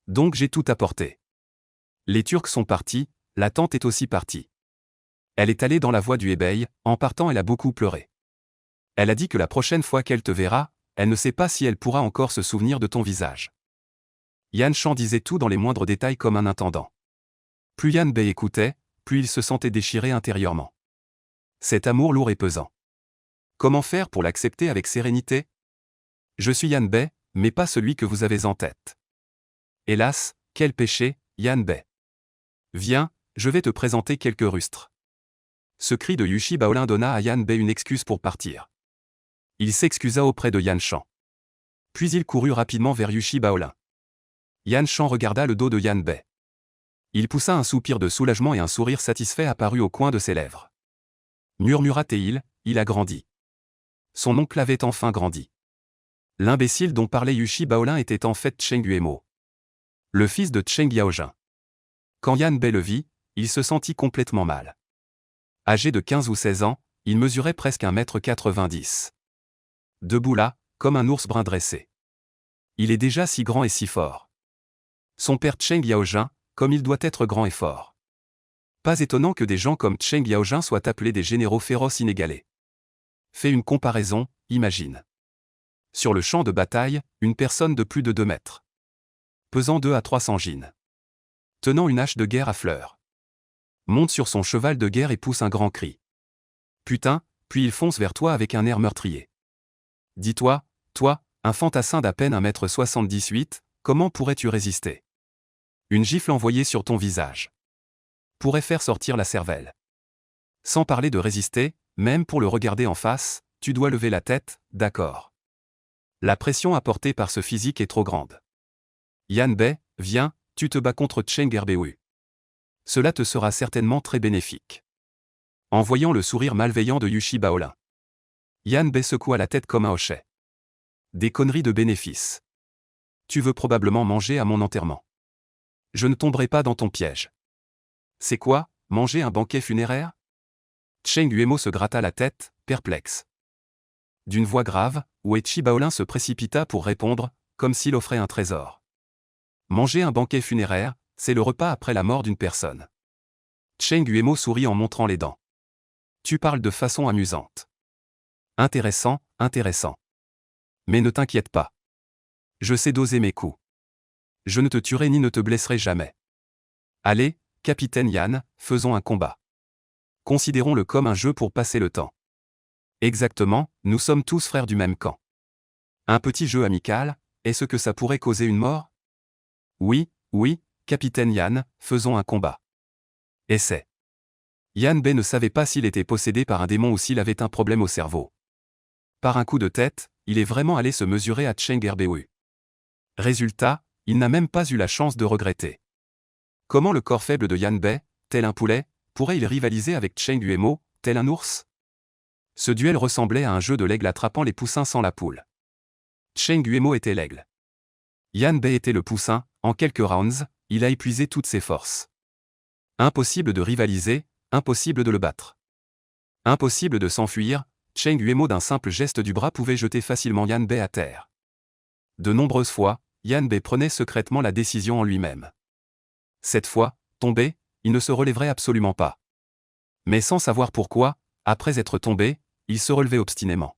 A: Donc j'ai tout apporté. Les Turcs sont partis, la tante est aussi partie. Elle est allée dans la voie du Hebei, en partant elle a beaucoup pleuré. Elle a dit que la prochaine fois qu'elle te verra, elle ne sait pas si elle pourra encore se souvenir de ton visage. Yan Shan disait tout dans les moindres détails comme un intendant. Plus Yan Bei écoutait, plus il se sentait déchiré intérieurement. Cet amour lourd et pesant. Comment faire pour l'accepter avec sérénité? Je suis Yan Bei, mais pas celui que vous avez en tête. Hélas, quel péché, Yan Bei. Viens, je vais te présenter quelques rustres. Ce cri de Yushi Baolin donna à Yan Bei une excuse pour partir. Il s'excusa auprès de Yan Shan. Puis il courut rapidement vers Yushi Baolin. Yan Shan regarda le dos de Yan Bei. Il poussa un soupir de soulagement et un sourire satisfait apparut au coin de ses lèvres. Murmura-t-il, il a grandi. Son oncle avait enfin grandi. L'imbécile dont parlait Yushi Baolin était en fait Cheng Yuemo. le fils de Cheng Yaojin. Quand Yan Bei le vit, il se sentit complètement mal. Âgé de 15 ou 16 ans, il mesurait presque 1,90 m. Debout là, comme un ours brun dressé. Il est déjà si grand et si fort. Son père Cheng Yaojin, comme il doit être grand et fort. Pas étonnant que des gens comme Cheng Yaojin soient appelés des généraux féroces inégalés. Fais une comparaison, imagine. Sur le champ de bataille, une personne de plus de 2 mètres. Pesant 2 à 300 gines. Tenant une hache de guerre à fleurs. Monte sur son cheval de guerre et pousse un grand cri. Putain, puis il fonce vers toi avec un air meurtrier. Dis-toi, toi, un fantassin d'à peine 1,78 m, comment pourrais-tu résister? Une gifle envoyée sur ton visage pourrait faire sortir la cervelle. Sans parler de résister, même pour le regarder en face, tu dois lever la tête, d'accord. La pression apportée par ce physique est trop grande. Yan Bei, viens, tu te bats contre Cheng Erbeu. Cela te sera certainement très bénéfique. En voyant le sourire malveillant de Yushi Baolin, Yan Bei secoua la tête comme un hochet. Des conneries de bénéfice. Tu veux probablement manger à mon enterrement. Je ne tomberai pas dans ton piège. C'est quoi, manger un banquet funéraire? Cheng Yuemo se gratta la tête, perplexe. D'une voix grave, Yuechi Baolin se précipita pour répondre, comme s'il offrait un trésor. Manger un banquet funéraire, c'est le repas après la mort d'une personne. Cheng Yuemo sourit en montrant les dents. Tu parles de façon amusante. Intéressant, intéressant. Mais ne t'inquiète pas. Je sais doser mes coups. Je ne te tuerai ni ne te blesserai jamais. Allez, capitaine Yan, faisons un combat. Considérons-le comme un jeu pour passer le temps. Exactement, nous sommes tous frères du même camp. Un petit jeu amical, est-ce que ça pourrait causer une mort? Oui, oui, capitaine Yan, faisons un combat. Essai. Yan Bei ne savait pas s'il était possédé par un démon ou s'il avait un problème au cerveau. Par un coup de tête, il est vraiment allé se mesurer à Cheng Erbeu. Résultat, il n'a même pas eu la chance de regretter. Comment le corps faible de Yan Bei, tel un poulet, pourrait-il rivaliser avec Cheng Yuemo, tel un ours? Ce duel ressemblait à un jeu de l'aigle attrapant les poussins sans la poule. Cheng Yuemo était l'aigle. Yan Bei était le poussin, en quelques rounds, il a épuisé toutes ses forces. Impossible de rivaliser, impossible de le battre. Impossible de s'enfuir, Cheng Yuemo d'un simple geste du bras pouvait jeter facilement Yan Bei à terre. De nombreuses fois, Yan Bei prenait secrètement la décision en lui-même. Cette fois, tombé, il ne se relèverait absolument pas. Mais sans savoir pourquoi, après être tombé, il se relevait obstinément.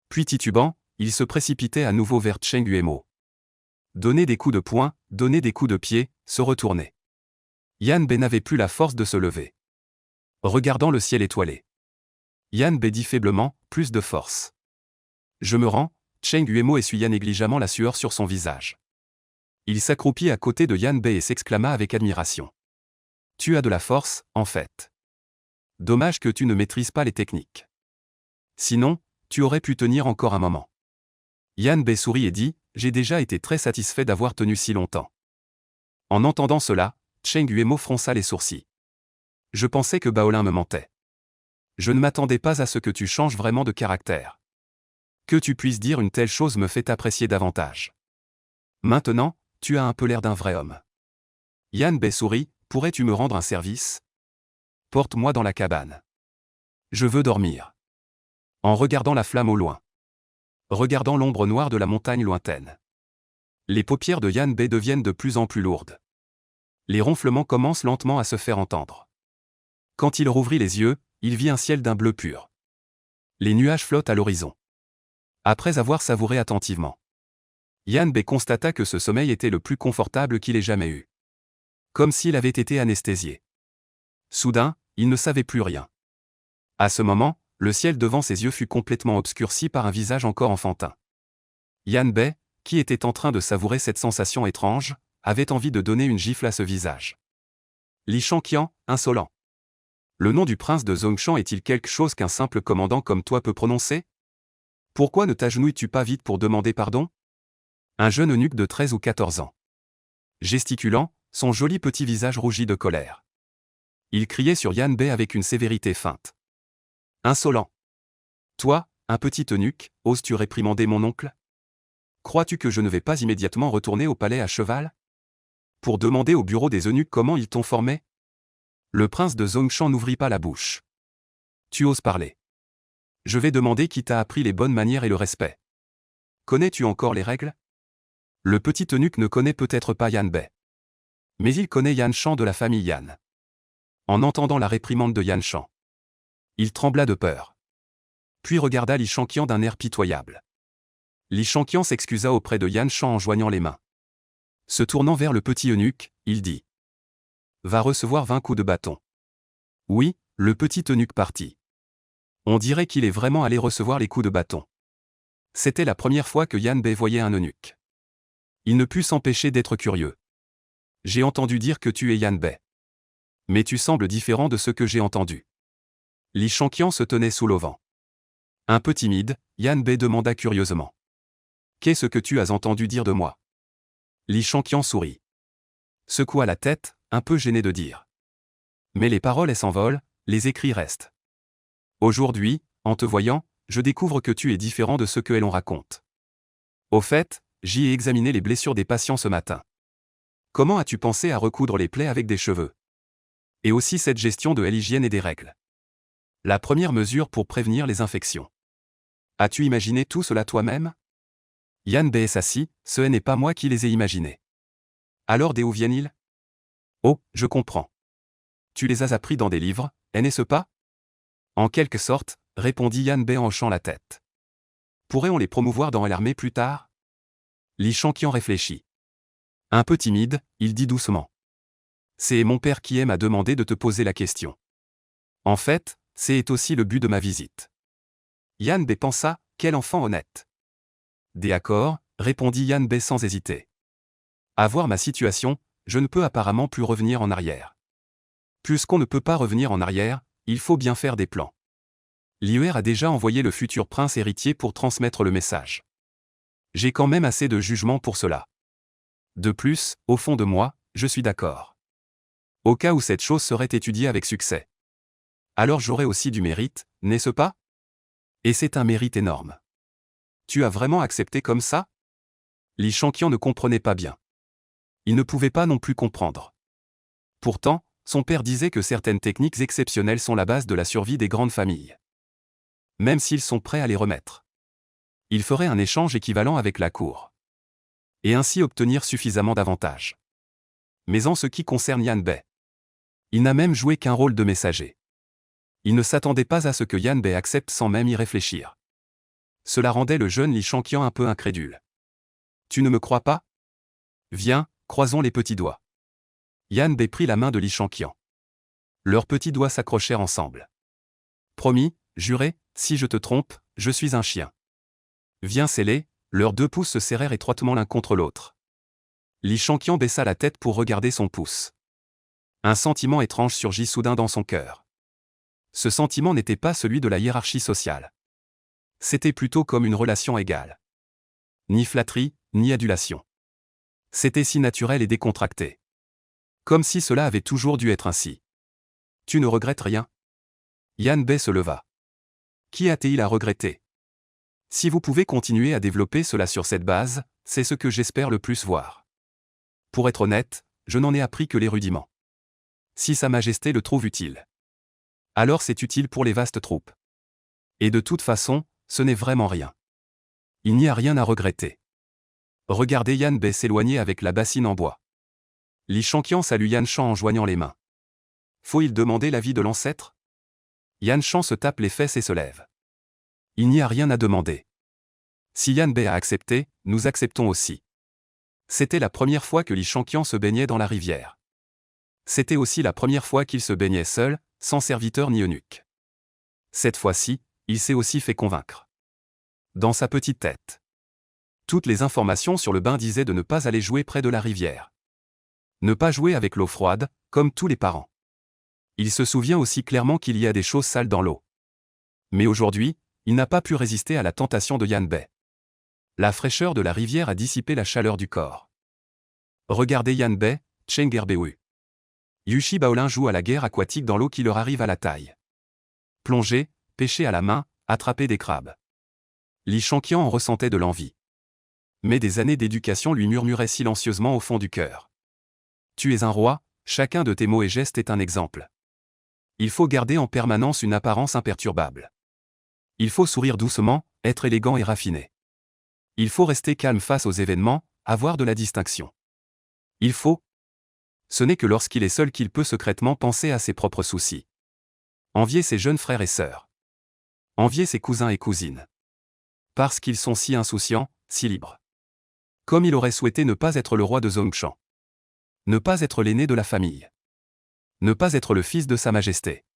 A: Puis titubant, il se précipitait à nouveau vers Cheng Yuemo. Donner des coups de poing, donner des coups de pied, se retourner. Yan Bei n'avait plus la force de se lever. Regardant le ciel étoilé. Yan Bei dit faiblement, plus de force. Je me rends, Cheng Yuemo essuya négligemment la sueur sur son visage. Il s'accroupit à côté de Yan Bei et s'exclama avec admiration. Tu as de la force, en fait. Dommage que tu ne maîtrises pas les techniques. Sinon, tu aurais pu tenir encore un moment. Yan Bei sourit et dit, j'ai déjà été très satisfait d'avoir tenu si longtemps. En entendant cela, Cheng Yuemo fronça les sourcils. Je pensais que Baolin me mentait. Je ne m'attendais pas à ce que tu changes vraiment de caractère. Que tu puisses dire une telle chose me fait apprécier davantage. Maintenant, tu as un peu l'air d'un vrai homme. Yan Bei sourit, pourrais-tu me rendre un service? Porte-moi dans la cabane. Je veux dormir. En regardant la flamme au loin. Regardant l'ombre noire de la montagne lointaine. Les paupières de Yan Bei deviennent de plus en plus lourdes. Les ronflements commencent lentement à se faire entendre. Quand il rouvrit les yeux, il vit un ciel d'un bleu pur. Les nuages flottent à l'horizon. Après avoir savouré attentivement, Yan Bei constata que ce sommeil était le plus confortable qu'il ait jamais eu. Comme s'il avait été anesthésié. Soudain, il ne savait plus rien. À ce moment, le ciel devant ses yeux fut complètement obscurci par un visage encore enfantin. Yan Bei, qui était en train de savourer cette sensation étrange, avait envie de donner une gifle à ce visage. Li Shangqian, insolent. Le nom du prince de Zhongshan est-il quelque chose qu'un simple commandant comme toi peut prononcer? Pourquoi ne t'agenouilles-tu pas vite pour demander pardon? Un jeune eunuque de 13 ou 14 ans. Gesticulant, son joli petit visage rougit de colère. Il criait sur Yan Bei avec une sévérité feinte. Insolent. Toi, un petit eunuque, oses-tu réprimander mon oncle? Crois-tu que je ne vais pas immédiatement retourner au palais à cheval? Pour demander au bureau des eunuques comment ils t'ont formé? Le prince de Zongshan n'ouvrit pas la bouche. Tu oses parler. Je vais demander qui t'a appris les bonnes manières et le respect. Connais-tu encore les règles? Le petit eunuque ne connaît peut-être pas Yan Bei. Mais il connaît Yan Shan de la famille Yan. En entendant la réprimande de Yan Shan, il trembla de peur. Puis regarda Li Shanqian d'un air pitoyable. Li Shanqian s'excusa auprès de Yan Shan en joignant les mains. Se tournant vers le petit eunuque, il dit: Va recevoir 20 coups de bâton. Oui, le petit eunuque partit. On dirait qu'il est vraiment allé recevoir les coups de bâton. C'était la première fois que Yan Bei voyait un eunuque. Il ne put s'empêcher d'être curieux. J'ai entendu dire que tu es Yan Bei. Mais tu sembles différent de ce que j'ai entendu. Li Shanqian se tenait sous l'auvent. Un peu timide, Yan Bei demanda curieusement: Qu'est-ce que tu as entendu dire de moi? Li Shanqian sourit. Secoua la tête, un peu gêné de dire. Mais les paroles s'envolent, les écrits restent. Aujourd'hui, en te voyant, je découvre que tu es différent de ce que l'on raconte. Au fait, j'y ai examiné les blessures des patients ce matin. Comment as-tu pensé à recoudre les plaies avec des cheveux? Et aussi cette gestion de l'hygiène et des règles. La première mesure pour prévenir les infections. As-tu imaginé tout cela toi-même? Yan Bei s'assit, ce n'est pas moi qui les ai imaginés. Alors d'où viennent-ils? Oh, je comprends. Tu les as appris dans des livres, n'est-ce pas? En quelque sorte, répondit Yan Bei en hochant la tête. Pourrait-on les promouvoir dans l'armée plus tard? Li Shanqian réfléchit. Un peu timide, il dit doucement. C'est mon père qui m'a demandé de te poser la question. En fait, c'est aussi le but de ma visite. Yan Bei pensa, quel enfant honnête. D'accord, répondit Yan Bei sans hésiter. À voir ma situation, je ne peux apparemment plus revenir en arrière. Puisqu'on ne peut pas revenir en arrière, il faut bien faire des plans. Liuer a déjà envoyé le futur prince héritier pour transmettre le message. J'ai quand même assez de jugement pour cela. De plus, au fond de moi, je suis d'accord. Au cas où cette chose serait étudiée avec succès. Alors j'aurai aussi du mérite, n'est-ce pas? Et c'est un mérite énorme. Tu as vraiment accepté comme ça? Li Shanqian ne comprenait pas bien. Il ne pouvait pas non plus comprendre. Pourtant, son père disait que certaines techniques exceptionnelles sont la base de la survie des grandes familles. Même s'ils sont prêts à les remettre. Il ferait un échange équivalent avec la cour. Et ainsi obtenir suffisamment d'avantages. Mais en ce qui concerne Yan Bei, il n'a même joué qu'un rôle de messager. Il ne s'attendait pas à ce que Yan Bei accepte sans même y réfléchir. Cela rendait le jeune Li Shanqian un peu incrédule. Tu ne me crois pas? Viens, croisons les petits doigts. Yan Bei prit la main de Li Shanqian. Leurs petits doigts s'accrochèrent ensemble. Promis, juré, si je te trompe, je suis un chien. Viens sceller, leurs deux pouces se serrèrent étroitement l'un contre l'autre. Li Shanqian baissa la tête pour regarder son pouce. Un sentiment étrange surgit soudain dans son cœur. Ce sentiment n'était pas celui de la hiérarchie sociale. C'était plutôt comme une relation égale. Ni flatterie, ni adulation. C'était si naturel et décontracté. Comme si cela avait toujours dû être ainsi. Tu ne regrettes rien? Yan Bei se leva. Qui a-t-il à regretter? Si vous pouvez continuer à développer cela sur cette base, c'est ce que j'espère le plus voir. Pour être honnête, je n'en ai appris que les rudiments. Si Sa Majesté le trouve utile. Alors c'est utile pour les vastes troupes. Et de toute façon, ce n'est vraiment rien. Il n'y a rien à regretter. Regardez Yan Bei s'éloigner avec la bassine en bois. Li Shanqian salue Yan Shan en joignant les mains. Faut-il demander l'avis de l'ancêtre? Yan Shan se tape les fesses et se lève. Il n'y a rien à demander. Si Yan Bei a accepté, nous acceptons aussi. C'était la première fois que Li Shanqian se baignait dans la rivière. C'était aussi la première fois qu'il se baignait seul, sans serviteur ni eunuque. Cette fois-ci, il s'est aussi fait convaincre. Dans sa petite tête. Toutes les informations sur le bain disaient de ne pas aller jouer près de la rivière. Ne pas jouer avec l'eau froide, comme tous les parents. Il se souvient aussi clairement qu'il y a des choses sales dans l'eau. Mais aujourd'hui, il n'a pas pu résister à la tentation de Yan Bei. La fraîcheur de la rivière a dissipé la chaleur du corps. Regardez Yan Bei, Cheng Gerbeu. Yushi Baolin joue à la guerre aquatique dans l'eau qui leur arrive à la taille. Plonger, pêcher à la main, attraper des crabes. Li Shanqian en ressentait de l'envie. Mais des années d'éducation lui murmuraient silencieusement au fond du cœur. Tu es un roi, chacun de tes mots et gestes est un exemple. Il faut garder en permanence une apparence imperturbable. Il faut sourire doucement, être élégant et raffiné. Il faut rester calme face aux événements, avoir de la distinction. Il faut. Ce n'est que lorsqu'il est seul qu'il peut secrètement penser à ses propres soucis. Envier ses jeunes frères et sœurs. Envier ses cousins et cousines. Parce qu'ils sont si insouciants, si libres. Comme il aurait souhaité ne pas être le roi de Zhongshan. Ne pas être l'aîné de la famille. Ne pas être le fils de Sa Majesté.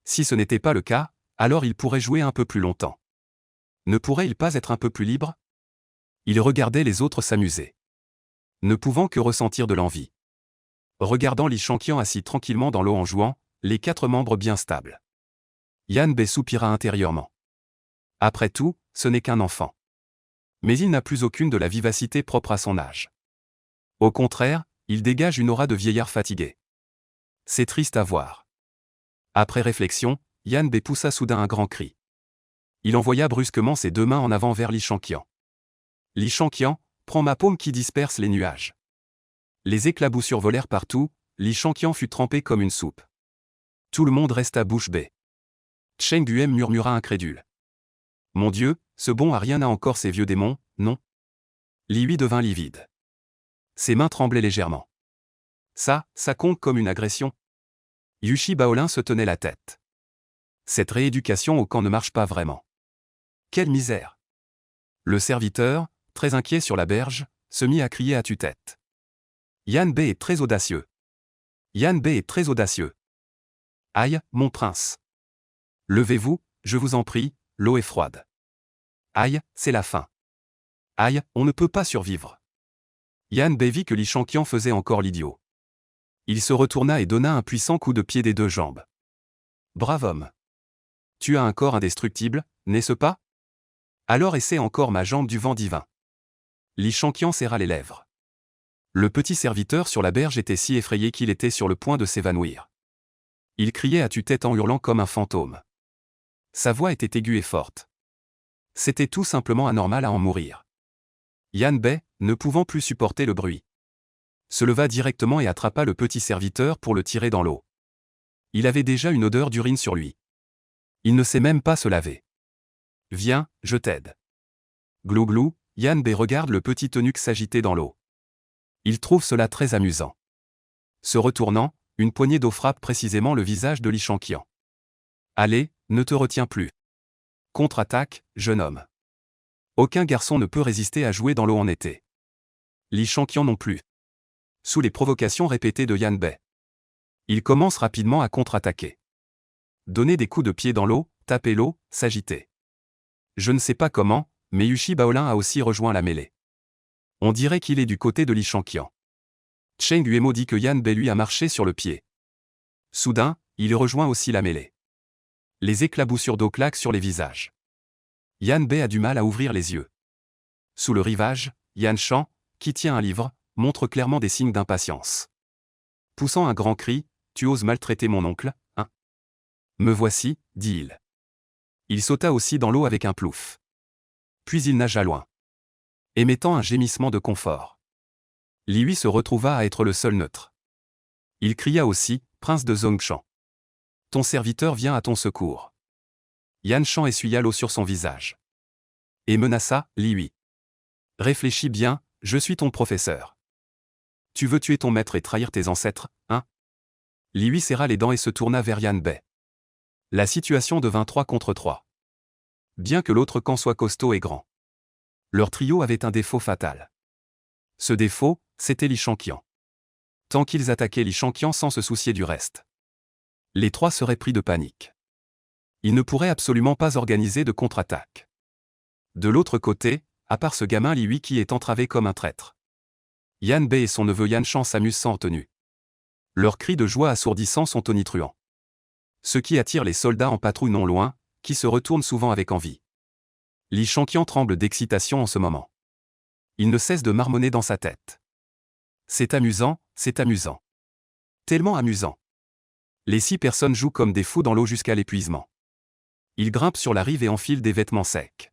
A: Si ce n'était pas le cas, alors il pourrait jouer un peu plus longtemps. Ne pourrait-il pas être un peu plus libre? Il regardait les autres s'amuser. Ne pouvant que ressentir de l'envie. Regardant Li Shanqian assis tranquillement dans l'eau en jouant, les 4 membres bien stables. Yan Bei soupira intérieurement. Après tout, ce n'est qu'un enfant. Mais il n'a plus aucune de la vivacité propre à son âge. Au contraire, il dégage une aura de vieillard fatigué. C'est triste à voir. Après réflexion, Yan Bei poussa soudain un grand cri. Il envoya brusquement ses 2 mains en avant vers Li Shanqian. Li Shanqian, prends ma paume qui disperse les nuages. Les éclaboussures volèrent partout, Li Shanqian fut trempé comme une soupe. Tout le monde resta bouche bée. Cheng Guem murmura incrédule. Mon Dieu, ce bon à rien n'a encore ses vieux démons, non? Li Hui devint livide. Ses mains tremblaient légèrement. Ça compte comme une agression. Yushi Baolin se tenait la tête. Cette rééducation au camp ne marche pas vraiment. Quelle misère! Le serviteur, très inquiet sur la berge, se mit à crier à tue-tête. Yan Bei est très audacieux. Yan Bei est très audacieux. Aïe, mon prince. Levez-vous, je vous en prie, l'eau est froide. Aïe, c'est la fin. Aïe, on ne peut pas survivre. Yan Bei vit que Li Shanqian faisait encore l'idiot. Il se retourna et donna un puissant coup de pied des 2 jambes. Brave homme. Tu as un corps indestructible, n'est-ce pas? Alors essaie encore ma jambe du vent divin. Li Shanqian serra les lèvres. Le petit serviteur sur la berge était si effrayé qu'il était sur le point de s'évanouir. Il criait à tue-tête en hurlant comme un fantôme. Sa voix était aiguë et forte. C'était tout simplement anormal à en mourir. Yan Bei, ne pouvant plus supporter le bruit, se leva directement et attrapa le petit serviteur pour le tirer dans l'eau. Il avait déjà une odeur d'urine sur lui. Il ne sait même pas se laver. Viens, je t'aide. Glou glou, Yan Bei regarde le petit eunuque s'agiter dans l'eau. Il trouve cela très amusant. Se retournant, une poignée d'eau frappe précisément le visage de Li Shanqian. Allez, ne te retiens plus. Contre-attaque, jeune homme. Aucun garçon ne peut résister à jouer dans l'eau en été. Li Shanqian non plus. Sous les provocations répétées de Yan Bei, il commence rapidement à contre-attaquer. Donner des coups de pied dans l'eau, taper l'eau, s'agiter. Je ne sais pas comment, mais Yushi Baolin a aussi rejoint la mêlée. On dirait qu'il est du côté de Li Shanqian. Cheng Guemo dit que Yan Bei lui a marché sur le pied. Soudain, il rejoint aussi la mêlée. Les éclaboussures d'eau claquent sur les visages. Yan Bei a du mal à ouvrir les yeux. Sous le rivage, Yan Shan, qui tient un livre, montre clairement des signes d'impatience. Poussant un grand cri, tu oses maltraiter mon oncle, hein? Me voici, dit-il. Il sauta aussi dans l'eau avec un plouf. Puis il nagea loin, émettant un gémissement de confort. Li Hui se retrouva à être le seul neutre. Il cria aussi, prince de Zhongshan. Ton serviteur vient à ton secours. Yan Shan essuya l'eau sur son visage. Et menaça, Li Hui. Réfléchis bien, je suis ton professeur. Tu veux tuer ton maître et trahir tes ancêtres, hein? Li Hui serra les dents et se tourna vers Yan Bei. La situation devint 3 contre 3. Bien que l'autre camp soit costaud et grand, leur trio avait un défaut fatal. Ce défaut, c'était Li Shanqian. Tant qu'ils attaquaient Li Shanqian sans se soucier du reste, les 3 seraient pris de panique. Ils ne pourraient absolument pas organiser de contre-attaque. De l'autre côté, à part ce gamin Li Hui qui est entravé comme un traître, Yan Bei et son neveu Yan Shan s'amusent sans retenue. Leurs cris de joie assourdissants sont tonitruants. Ce qui attire les soldats en patrouille non loin, qui se retournent souvent avec envie. Li Shanqian tremble d'excitation en ce moment. Il ne cesse de marmonner dans sa tête. C'est amusant, c'est amusant. Tellement amusant. Les 6 personnes jouent comme des fous dans l'eau jusqu'à l'épuisement. Ils grimpent sur la rive et enfilent des vêtements secs.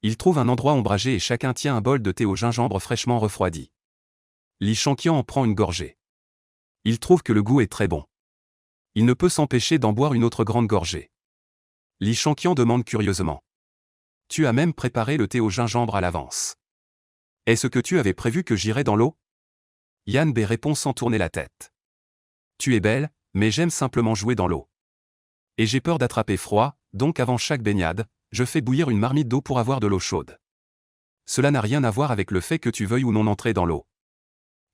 A: Ils trouvent un endroit ombragé et chacun tient un bol de thé au gingembre fraîchement refroidi. Li Shanqian en prend une gorgée. Il trouve que le goût est très bon. Il ne peut s'empêcher d'en boire une autre grande gorgée. Li Shanqian demande curieusement. Tu as même préparé le thé au gingembre à l'avance. Est-ce que tu avais prévu que j'irais dans l'eau? Yan Bei répond sans tourner la tête. Tu es belle, mais j'aime simplement jouer dans l'eau. Et j'ai peur d'attraper froid, donc avant chaque baignade, je fais bouillir une marmite d'eau pour avoir de l'eau chaude. Cela n'a rien à voir avec le fait que tu veuilles ou non entrer dans l'eau.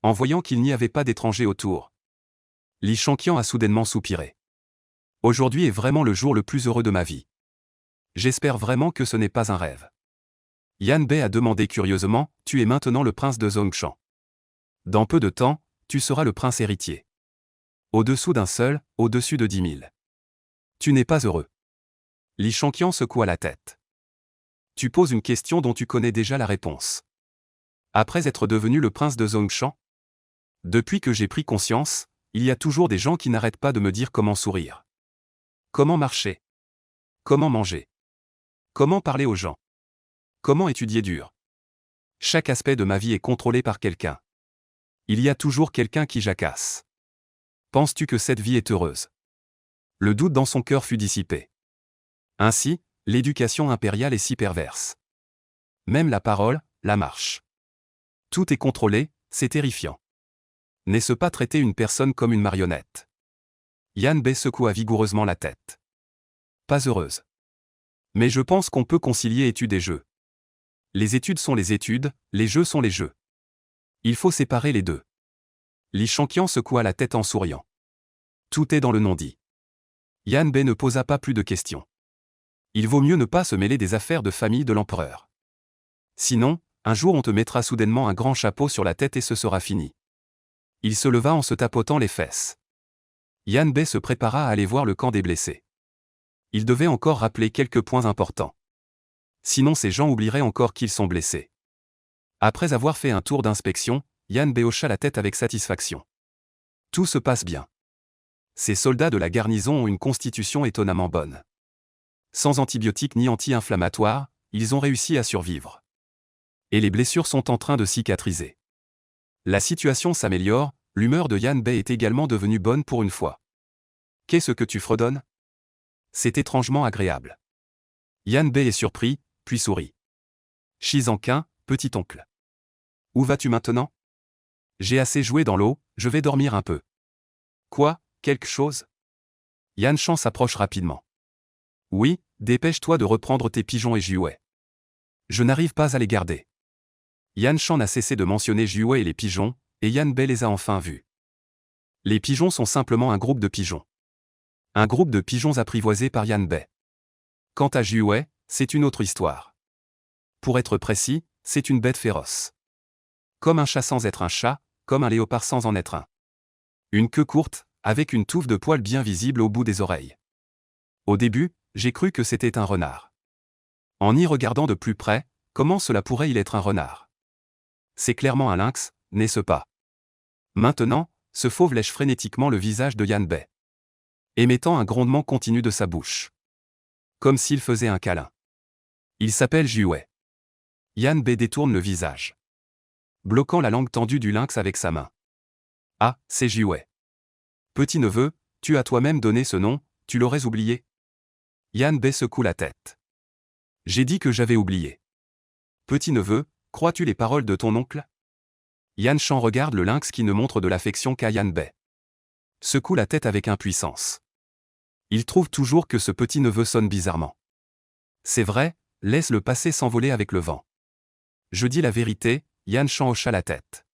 A: En voyant qu'il n'y avait pas d'étrangers autour, Li Shanqian a soudainement soupiré. Aujourd'hui est vraiment le jour le plus heureux de ma vie. J'espère vraiment que ce n'est pas un rêve. Yan Bei a demandé curieusement, tu es maintenant le prince de Zhongshan. Dans peu de temps, tu seras le prince héritier. Au-dessous d'un seul, au-dessus de 10 000. Tu n'es pas heureux. Li Shanqian secoua la tête. Tu poses une question dont tu connais déjà la réponse. Après être devenu le prince de Zhongshan? Depuis que j'ai pris conscience, il y a toujours des gens qui n'arrêtent pas de me dire comment sourire. Comment marcher? Comment manger? Comment parler aux gens? Comment étudier dur? Chaque aspect de ma vie est contrôlé par quelqu'un. Il y a toujours quelqu'un qui jacasse. Penses-tu que cette vie est heureuse? Le doute dans son cœur fut dissipé. Ainsi, l'éducation impériale est si perverse. Même la parole, la marche. Tout est contrôlé, c'est terrifiant. N'est-ce pas traiter une personne comme une marionnette? Yan Bei secoua vigoureusement la tête. Pas heureuse. Mais je pense qu'on peut concilier études et jeux. Les études sont les études, les jeux sont les jeux. Il faut séparer les deux. Li Shanqian secoua la tête en souriant. Tout est dans le non-dit. Yan Bei ne posa pas plus de questions. Il vaut mieux ne pas se mêler des affaires de famille de l'empereur. Sinon, un jour on te mettra soudainement un grand chapeau sur la tête et ce sera fini. Il se leva en se tapotant les fesses. Yan Bei se prépara à aller voir le camp des blessés. Il devait encore rappeler quelques points importants. Sinon ces gens oublieraient encore qu'ils sont blessés. Après avoir fait un tour d'inspection, Yan Bei hocha la tête avec satisfaction. Tout se passe bien. Ces soldats de la garnison ont une constitution étonnamment bonne. Sans antibiotiques ni anti-inflammatoires, ils ont réussi à survivre. Et les blessures sont en train de cicatriser. La situation s'améliore, l'humeur de Yan Bei est également devenue bonne pour une fois. Qu'est-ce que tu fredonnes? C'est étrangement agréable. Yan Bei est surpris, puis sourit. Shizanquin, petit oncle. Où vas-tu maintenant? J'ai assez joué dans l'eau, je vais dormir un peu. Quoi, quelque chose? Yan Shan s'approche rapidement. Oui, dépêche-toi de reprendre tes pigeons et Jiwei. Je n'arrive pas à les garder. Yan Shan n'a cessé de mentionner Jiwei et les pigeons, et Yan Bei les a enfin vus. Les pigeons sont simplement un groupe de pigeons. Un groupe de pigeons apprivoisés par Yan Bei. Quant à Jiwei, c'est une autre histoire. Pour être précis, c'est une bête féroce. Comme un chat sans être un chat, comme un léopard sans en être un. Une queue courte, avec une touffe de poils bien visible au bout des oreilles. Au début, j'ai cru que c'était un renard. En y regardant de plus près, comment cela pourrait-il être un renard? C'est clairement un lynx, n'est-ce pas? Maintenant, ce fauve lèche frénétiquement le visage de Yan Bei, émettant un grondement continu de sa bouche. Comme s'il faisait un câlin. Il s'appelle Jiwei. Yan Bei détourne le visage, bloquant la langue tendue du lynx avec sa main. Ah, c'est Jiwei. Petit-neveu, tu as toi-même donné ce nom, tu l'aurais oublié? Yan Bei secoue la tête. J'ai dit que j'avais oublié. Petit-neveu, crois-tu les paroles de ton oncle? Yan Shan regarde le lynx qui ne montre de l'affection qu'à Yan Bei. Secoue la tête avec impuissance. Il trouve toujours que ce petit-neveu sonne bizarrement. C'est vrai, laisse-le passer s'envoler avec le vent. Je dis la vérité, Yan Shan hocha la tête.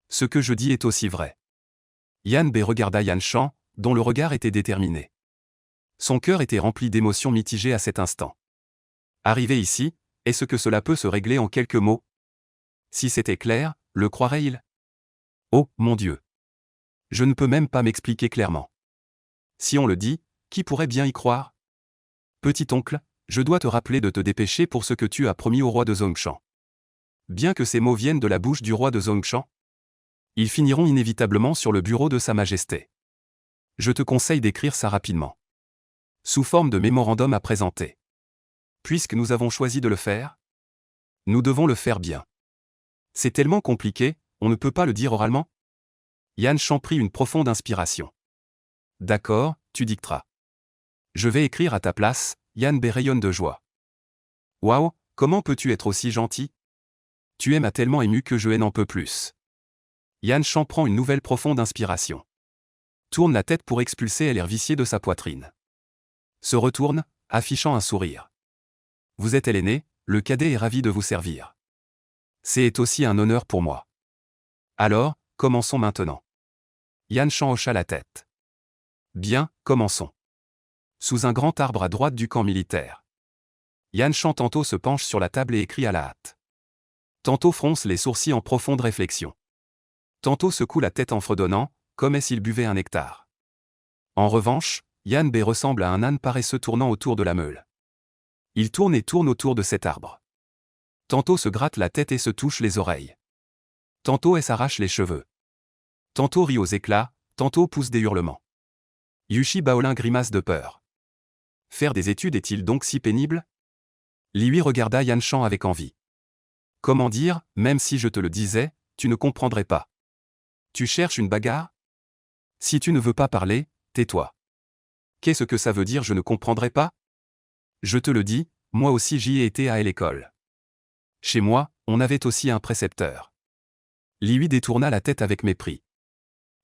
A: Ce que je dis est aussi vrai. Yan Bei regarda Yan Shan, dont le regard était déterminé. Son cœur était rempli d'émotions mitigées à cet instant. Arrivé ici, est-ce que cela peut se régler en quelques mots? Si c'était clair, le croirait-il? Oh, mon Dieu! Je ne peux même pas m'expliquer clairement. Si on le dit, qui pourrait bien y croire? Petit oncle, je dois te rappeler de te dépêcher pour ce que tu as promis au roi de Zhongshan. Bien que ces mots viennent de la bouche du roi de Zhongshan, ils finiront inévitablement sur le bureau de Sa Majesté. Je te conseille d'écrire ça rapidement. Sous forme de mémorandum à présenter. Puisque nous avons choisi de le faire, nous devons le faire bien. C'est tellement compliqué, on ne peut pas le dire oralement? Yan Shan prit une profonde inspiration. D'accord, tu dicteras. Je vais écrire à ta place, Yan Bei rayonne de joie. Waouh, comment peux-tu être aussi gentil? Tu m'as tellement ému que je n'en peux plus. Yan Shan prend une nouvelle profonde inspiration. Tourne la tête pour expulser l'air vicié de sa poitrine. Se retourne, affichant un sourire. Vous êtes l'aîné, le cadet est ravi de vous servir. C'est aussi un honneur pour moi. Alors, commençons maintenant. Yan Shan hocha la tête. Bien, commençons. Sous un grand arbre à droite du camp militaire. Yan Shan tantôt se penche sur la table et écrit à la hâte. Tantôt fronce les sourcils en profonde réflexion. Tantôt secoue la tête en fredonnant, comme s'il buvait un nectar. En revanche, Yan Bei ressemble à un âne paresseux tournant autour de la meule. Il tourne et tourne autour de cet arbre. Tantôt se gratte la tête et se touche les oreilles. Tantôt s'arrache les cheveux. Tantôt rit aux éclats, tantôt pousse des hurlements. Yushi Baolin grimace de peur. Faire des études est-il donc si pénible? Lui regarda Yan Shan avec envie. Comment dire, même si je te le disais, tu ne comprendrais pas. Tu cherches une bagarre? Si tu ne veux pas parler, tais-toi. Qu'est-ce que ça veut dire je ne comprendrai pas? Je te le dis, moi aussi j'y ai été à l'école. Chez moi, on avait aussi un précepteur. Lui détourna la tête avec mépris.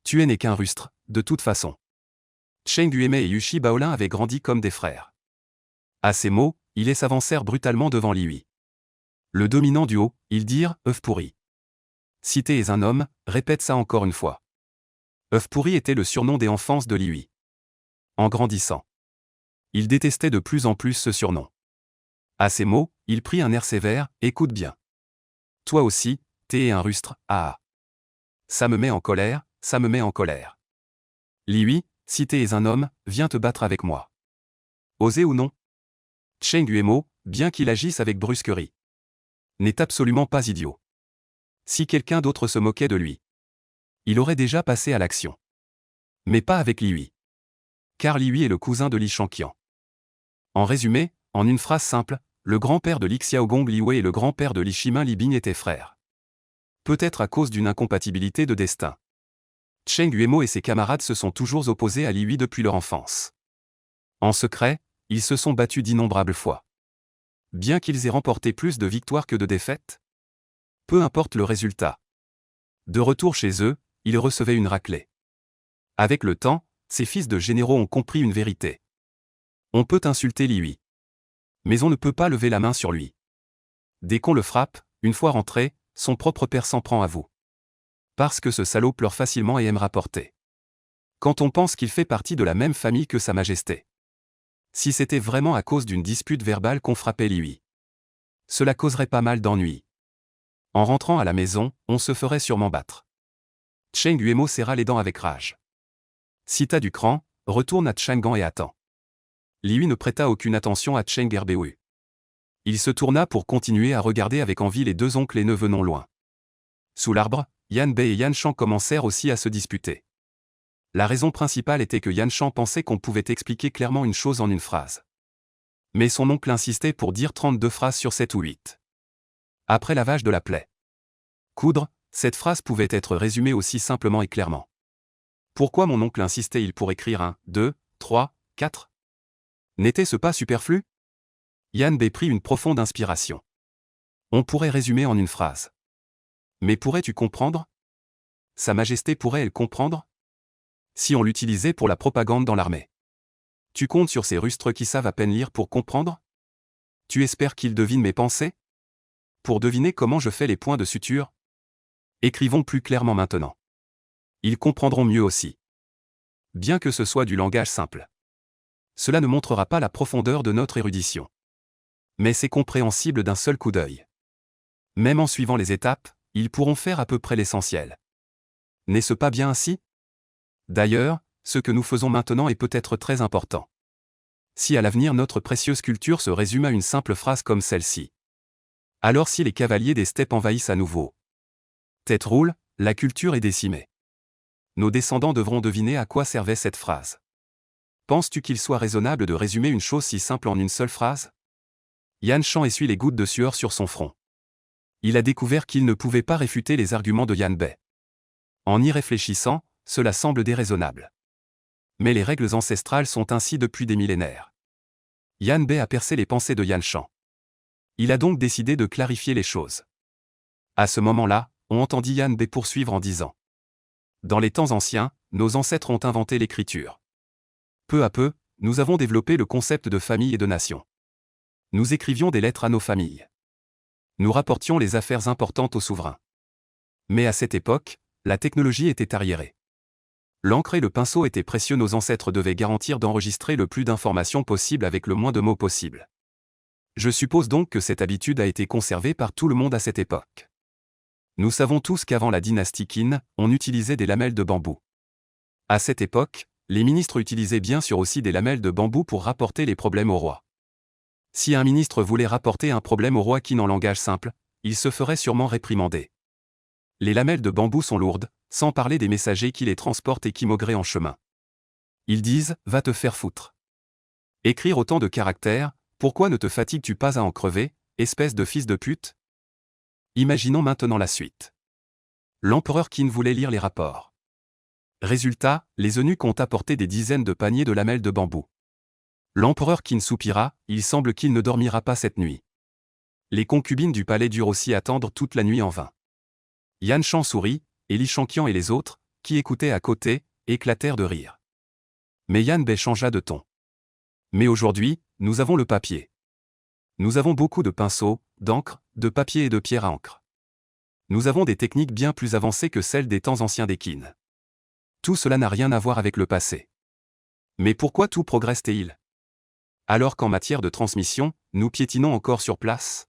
A: Tu n'es qu'un rustre, de toute façon. Cheng Yuemei et Yushi Baolin avaient grandi comme des frères. À ces mots, ils s'avancèrent brutalement devant lui. Le dominant du haut, ils dirent « œuf pourri ». Si t'es un homme, répète ça encore une fois. œuf pourri était le surnom des enfances de Liui. En grandissant, il détestait de plus en plus ce surnom. À ces mots, il prit un air sévère, écoute bien. Toi aussi, t'es un rustre, ah. Ça me met en colère, ça me met en colère. Liui, si t'es un homme, viens te battre avec moi. Oser ou non? Cheng Yuemo, bien qu'il agisse avec brusquerie, n'est absolument pas idiot. Si quelqu'un d'autre se moquait de lui, il aurait déjà passé à l'action. Mais pas avec Liui. Car Liui est le cousin de Li Shanqian. En résumé, en une phrase simple, le grand-père de Li Xiaogong Li Wei et le grand-père de Li Shimin Li Bing étaient frères. Peut-être à cause d'une incompatibilité de destin. Cheng Yuemo et ses camarades se sont toujours opposés à Liui depuis leur enfance. En secret, ils se sont battus d'innombrables fois. Bien qu'ils aient remporté plus de victoires que de défaites, peu importe le résultat. De retour chez eux, ils recevaient une raclée. Avec le temps, ces fils de généraux ont compris une vérité. On peut insulter Liui. Mais on ne peut pas lever la main sur lui. Dès qu'on le frappe, une fois rentré, son propre père s'en prend à vous. Parce que ce salaud pleure facilement et aime rapporter. Quand on pense qu'il fait partie de la même famille que Sa Majesté. Si c'était vraiment à cause d'une dispute verbale qu'on frappait Liui, cela causerait pas mal d'ennuis. En rentrant à la maison, on se ferait sûrement battre. Cheng Yuemo serra les dents avec rage. Si t'as du cran, retourne à Chang'an et attends. Liui ne prêta aucune attention à Cheng Erbeu. Il se tourna pour continuer à regarder avec envie les deux oncles et neveux non loin. Sous l'arbre, Yan Bei et Yan Shan commencèrent aussi à se disputer. La raison principale était que Yan Shan pensait qu'on pouvait expliquer clairement une chose en une phrase. Mais son oncle insistait pour dire 32 phrases sur 7 ou 8. Après lavage de la plaie. Coudre, cette phrase pouvait être résumée aussi simplement et clairement. Pourquoi mon oncle insistait-il pour écrire 1, 2, 3, 4? N'était-ce pas superflu? Yan Bei prit une profonde inspiration. On pourrait résumer en une phrase. Mais pourrais-tu comprendre? Sa Majesté pourrait-elle comprendre? Si on l'utilisait pour la propagande dans l'armée. Tu comptes sur ces rustres qui savent à peine lire pour comprendre? Tu espères qu'ils devinent mes pensées? Pour deviner comment je fais les points de suture? Écrivons plus clairement maintenant. Ils comprendront mieux aussi. Bien que ce soit du langage simple. Cela ne montrera pas la profondeur de notre érudition. Mais c'est compréhensible d'un seul coup d'œil. Même en suivant les étapes, ils pourront faire à peu près l'essentiel. N'est-ce pas bien ainsi? D'ailleurs, ce que nous faisons maintenant est peut-être très important. Si à l'avenir notre précieuse culture se résume à une simple phrase comme celle-ci. Alors si les cavaliers des steppes envahissent à nouveau. Tête roule, la culture est décimée. Nos descendants devront deviner à quoi servait cette phrase. Penses-tu qu'il soit raisonnable de résumer une chose si simple en une seule phrase? Yan Shan essuie les gouttes de sueur sur son front. Il a découvert qu'il ne pouvait pas réfuter les arguments de Yan Bei. En y réfléchissant, cela semble déraisonnable. Mais les règles ancestrales sont ainsi depuis des millénaires. Yan Bei a percé les pensées de Yan Shan. Il a donc décidé de clarifier les choses. À ce moment-là, on entendit Yan Bei poursuivre en disant: dans les temps anciens, nos ancêtres ont inventé l'écriture. Peu à peu, nous avons développé le concept de famille et de nation. Nous écrivions des lettres à nos familles. Nous rapportions les affaires importantes aux souverains. Mais à cette époque, la technologie était arriérée. L'encre et le pinceau étaient précieux, nos ancêtres devaient garantir d'enregistrer le plus d'informations possible avec le moins de mots possible. Je suppose donc que cette habitude a été conservée par tout le monde à cette époque. Nous savons tous qu'avant la dynastie Qin, on utilisait des lamelles de bambou. À cette époque, les ministres utilisaient bien sûr aussi des lamelles de bambou pour rapporter les problèmes au roi. Si un ministre voulait rapporter un problème au roi Qin en langage simple, il se ferait sûrement réprimander. Les lamelles de bambou sont lourdes, sans parler des messagers qui les transportent et qui maugraient en chemin. Ils disent « va te faire foutre ». Écrire autant de caractères, pourquoi ne te fatigues-tu pas à en crever, espèce de fils de pute? Imaginons maintenant la suite. L'empereur Qin voulait lire les rapports. Résultat, les eunuques ont apporté des dizaines de paniers de lamelles de bambou. L'empereur Qin soupira, il semble qu'il ne dormira pas cette nuit. Les concubines du palais durent aussi attendre toute la nuit en vain. Yan Shan sourit, et Li Shangqian et les autres, qui écoutaient à côté, éclatèrent de rire. Mais Yan Bei changea de ton. Mais aujourd'hui, nous avons le papier. Nous avons beaucoup de pinceaux, d'encre, de papier et de pierre à encre. Nous avons des techniques bien plus avancées que celles des temps anciens des Qin. Tout cela n'a rien à voir avec le passé. Mais pourquoi tout progresse-t-il? Alors qu'en matière de transmission, nous piétinons encore sur place?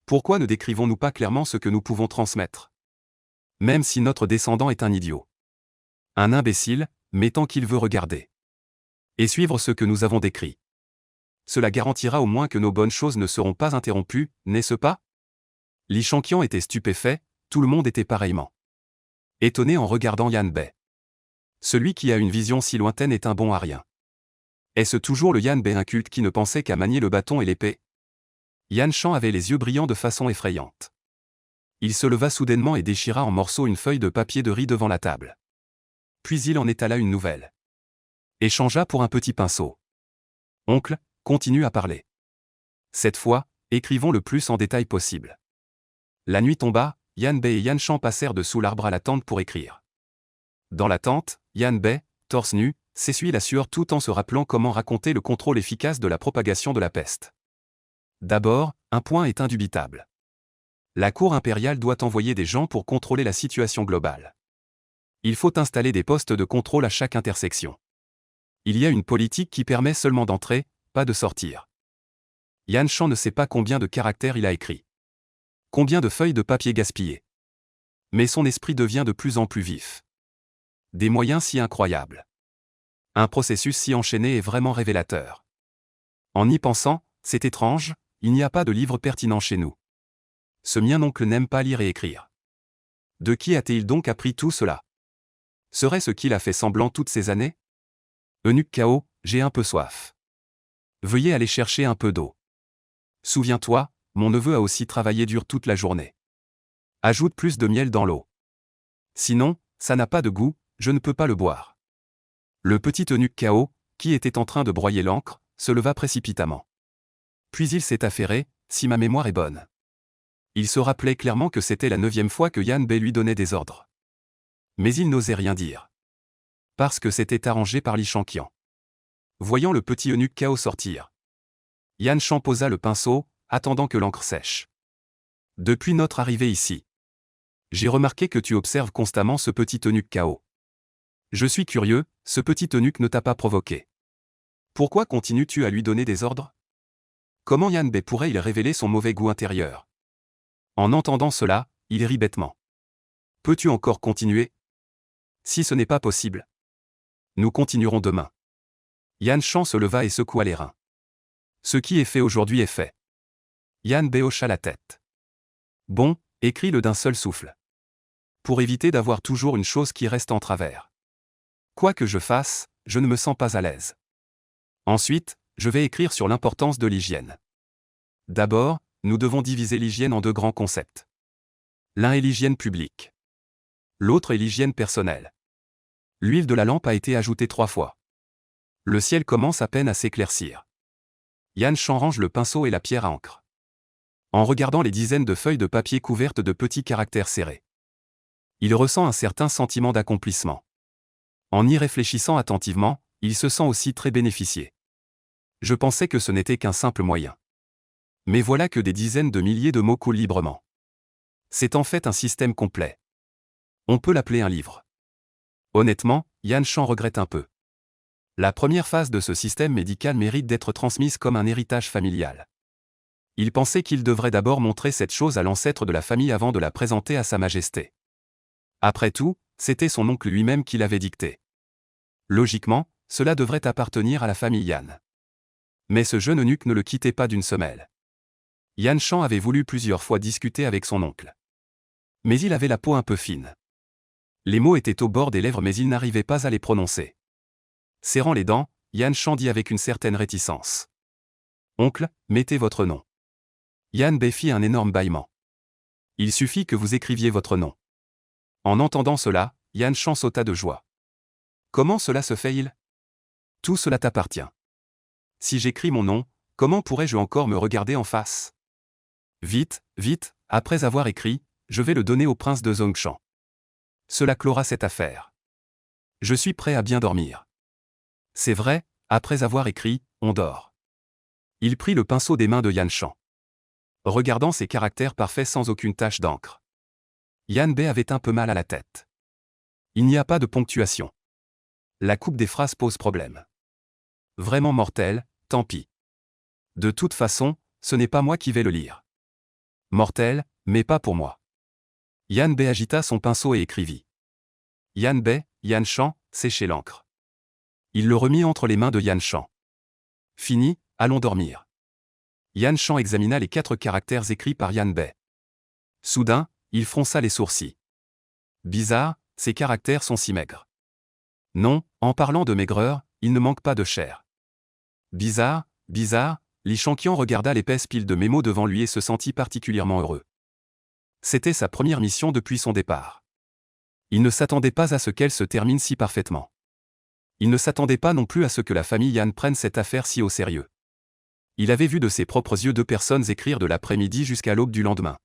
A: Pourquoi ne décrivons-nous pas clairement ce que nous pouvons transmettre? Même si notre descendant est un idiot. Un imbécile, mais tant qu'il veut regarder. Et suivre ce que nous avons décrit. Cela garantira au moins que nos bonnes choses ne seront pas interrompues, n'est-ce pas? Li Shangqian était stupéfait, tout le monde était pareillement étonné en regardant Yan Bei. Celui qui a une vision si lointaine est un bon à rien. Est-ce toujours le Yan Bei inculte qui ne pensait qu'à manier le bâton et l'épée? Yan Shan avait les yeux brillants de façon effrayante. Il se leva soudainement et déchira en morceaux une feuille de papier de riz devant la table. Puis il en étala une nouvelle. Échangea pour un petit pinceau. Oncle, continue à parler. Cette fois, écrivons le plus en détail possible. La nuit tomba, Yan Bei et Yan Shan passèrent dessous l'arbre à la tente pour écrire. Dans la tente, Yan Bei, torse nu, s'essuie la sueur tout en se rappelant comment raconter le contrôle efficace de la propagation de la peste. D'abord, un point est indubitable. La cour impériale doit envoyer des gens pour contrôler la situation globale. Il faut installer des postes de contrôle à chaque intersection. Il y a une politique qui permet seulement d'entrer, pas de sortir. Yan Shan ne sait pas combien de caractères il a écrit. Combien de feuilles de papier gaspillées. Mais son esprit devient de plus en plus vif. Des moyens si incroyables. Un processus si enchaîné est vraiment révélateur. En y pensant, c'est étrange, il n'y a pas de livre pertinent chez nous. Ce mien oncle n'aime pas lire et écrire. De qui a-t-il donc appris tout cela? Serait-ce qu'il a fait semblant toutes ces années? Eunuque Cao, j'ai un peu soif. Veuillez aller chercher un peu d'eau. Souviens-toi, mon neveu a aussi travaillé dur toute la journée. Ajoute plus de miel dans l'eau. Sinon, ça n'a pas de goût, je ne peux pas le boire. Le petit eunuque Cao, qui était en train de broyer l'encre, se leva précipitamment. Puis il s'est affairé, si ma mémoire est bonne. Il se rappelait clairement que c'était la 9e fois que Yan Bei lui donnait des ordres. Mais il n'osait rien dire. Parce que c'était arrangé par Li Shangqian. Voyant le petit eunuque Cao sortir, Yan Shan posa le pinceau, attendant que l'encre sèche. Depuis notre arrivée ici, j'ai remarqué que tu observes constamment ce petit eunuque Cao. Je suis curieux, ce petit eunuque ne t'a pas provoqué. Pourquoi continues-tu à lui donner des ordres? Comment Yan Bei pourrait-il révéler son mauvais goût intérieur? En entendant cela, il rit bêtement. Peux-tu encore continuer? Si ce n'est pas possible, nous continuerons demain. Yan Shan se leva et secoua les reins. Ce qui est fait aujourd'hui est fait. Yan Bei hocha la tête. Bon, écris-le d'un seul souffle. Pour éviter d'avoir toujours une chose qui reste en travers. Quoi que je fasse, je ne me sens pas à l'aise. Ensuite, je vais écrire sur l'importance de l'hygiène. D'abord, nous devons diviser l'hygiène en deux grands concepts. L'un est l'hygiène publique. L'autre est l'hygiène personnelle. L'huile de la lampe a été ajoutée 3 fois. Le ciel commence à peine à s'éclaircir. Yan Shan range le pinceau et la pierre à encre. En regardant les dizaines de feuilles de papier couvertes de petits caractères serrés, il ressent un certain sentiment d'accomplissement. En y réfléchissant attentivement, il se sent aussi très bénéficié. Je pensais que ce n'était qu'un simple moyen. Mais voilà que des dizaines de milliers de mots coulent librement. C'est en fait un système complet. On peut l'appeler un livre. Honnêtement, Yan Shan regrette un peu. La première phase de ce système médical mérite d'être transmise comme un héritage familial. Il pensait qu'il devrait d'abord montrer cette chose à l'ancêtre de la famille avant de la présenter à Sa Majesté. Après tout, c'était son oncle lui-même qui l'avait dicté. Logiquement, cela devrait appartenir à la famille Yan. Mais ce jeune eunuque ne le quittait pas d'une semelle. Yan Shan avait voulu plusieurs fois discuter avec son oncle. Mais il avait la peau un peu fine. Les mots étaient au bord des lèvres mais il n'arrivait pas à les prononcer. Serrant les dents, Yan Shan dit avec une certaine réticence. « Oncle, mettez votre nom. » Yan Bei fit un énorme bâillement. « Il suffit que vous écriviez votre nom. » En entendant cela, Yan Shan sauta de joie. « Comment cela se fait-il ? Tout cela t'appartient. Si j'écris mon nom, comment pourrais-je encore me regarder en face ? Vite, vite, après avoir écrit, je vais le donner au prince de Zongshan. Cela clora cette affaire. Je suis prêt à bien dormir. C'est vrai, après avoir écrit, on dort. Il prit le pinceau des mains de Yan Shan. Regardant ses caractères parfaits sans aucune tache d'encre. Yan Bei avait un peu mal à la tête. Il n'y a pas de ponctuation. La coupe des phrases pose problème. Vraiment mortel, tant pis. De toute façon, ce n'est pas moi qui vais le lire. Mortel, mais pas pour moi. Yan Bei agita son pinceau et écrivit. Yan Bei, Yan Shan, séchez l'encre. Il le remit entre les mains de Yan Shan. Fini, allons dormir. Yan Shan examina les 4 caractères écrits par Yan Bei. Soudain, il fronça les sourcils. Bizarre, ces caractères sont si maigres. Non, en parlant de maigreur, il ne manque pas de chair. Bizarre, bizarre, Li Shanqian regarda l'épaisse pile de mémos devant lui et se sentit particulièrement heureux. C'était sa première mission depuis son départ. Il ne s'attendait pas à ce qu'elle se termine si parfaitement. Il ne s'attendait pas non plus à ce que la famille Yan prenne cette affaire si au sérieux. Il avait vu de ses propres yeux 2 personnes écrire de l'après-midi jusqu'à l'aube du lendemain.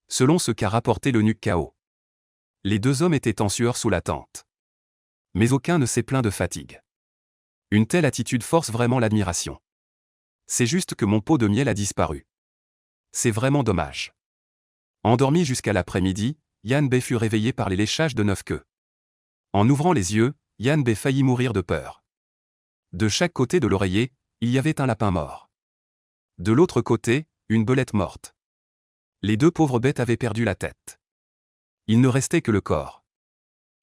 A: Selon ce qu'a rapporté l'eunuque Kao. Les 2 hommes étaient en sueur sous la tente. Mais aucun ne s'est plaint de fatigue. Une telle attitude force vraiment l'admiration. C'est juste que mon pot de miel a disparu. C'est vraiment dommage. Endormi jusqu'à l'après-midi, Yan Bei fut réveillé par les léchages de 9 queues. En ouvrant les yeux, Yan Bei faillit mourir de peur. De chaque côté de l'oreiller, il y avait un lapin mort. De l'autre côté, une belette morte. Les 2 pauvres bêtes avaient perdu la tête. Il ne restait que le corps.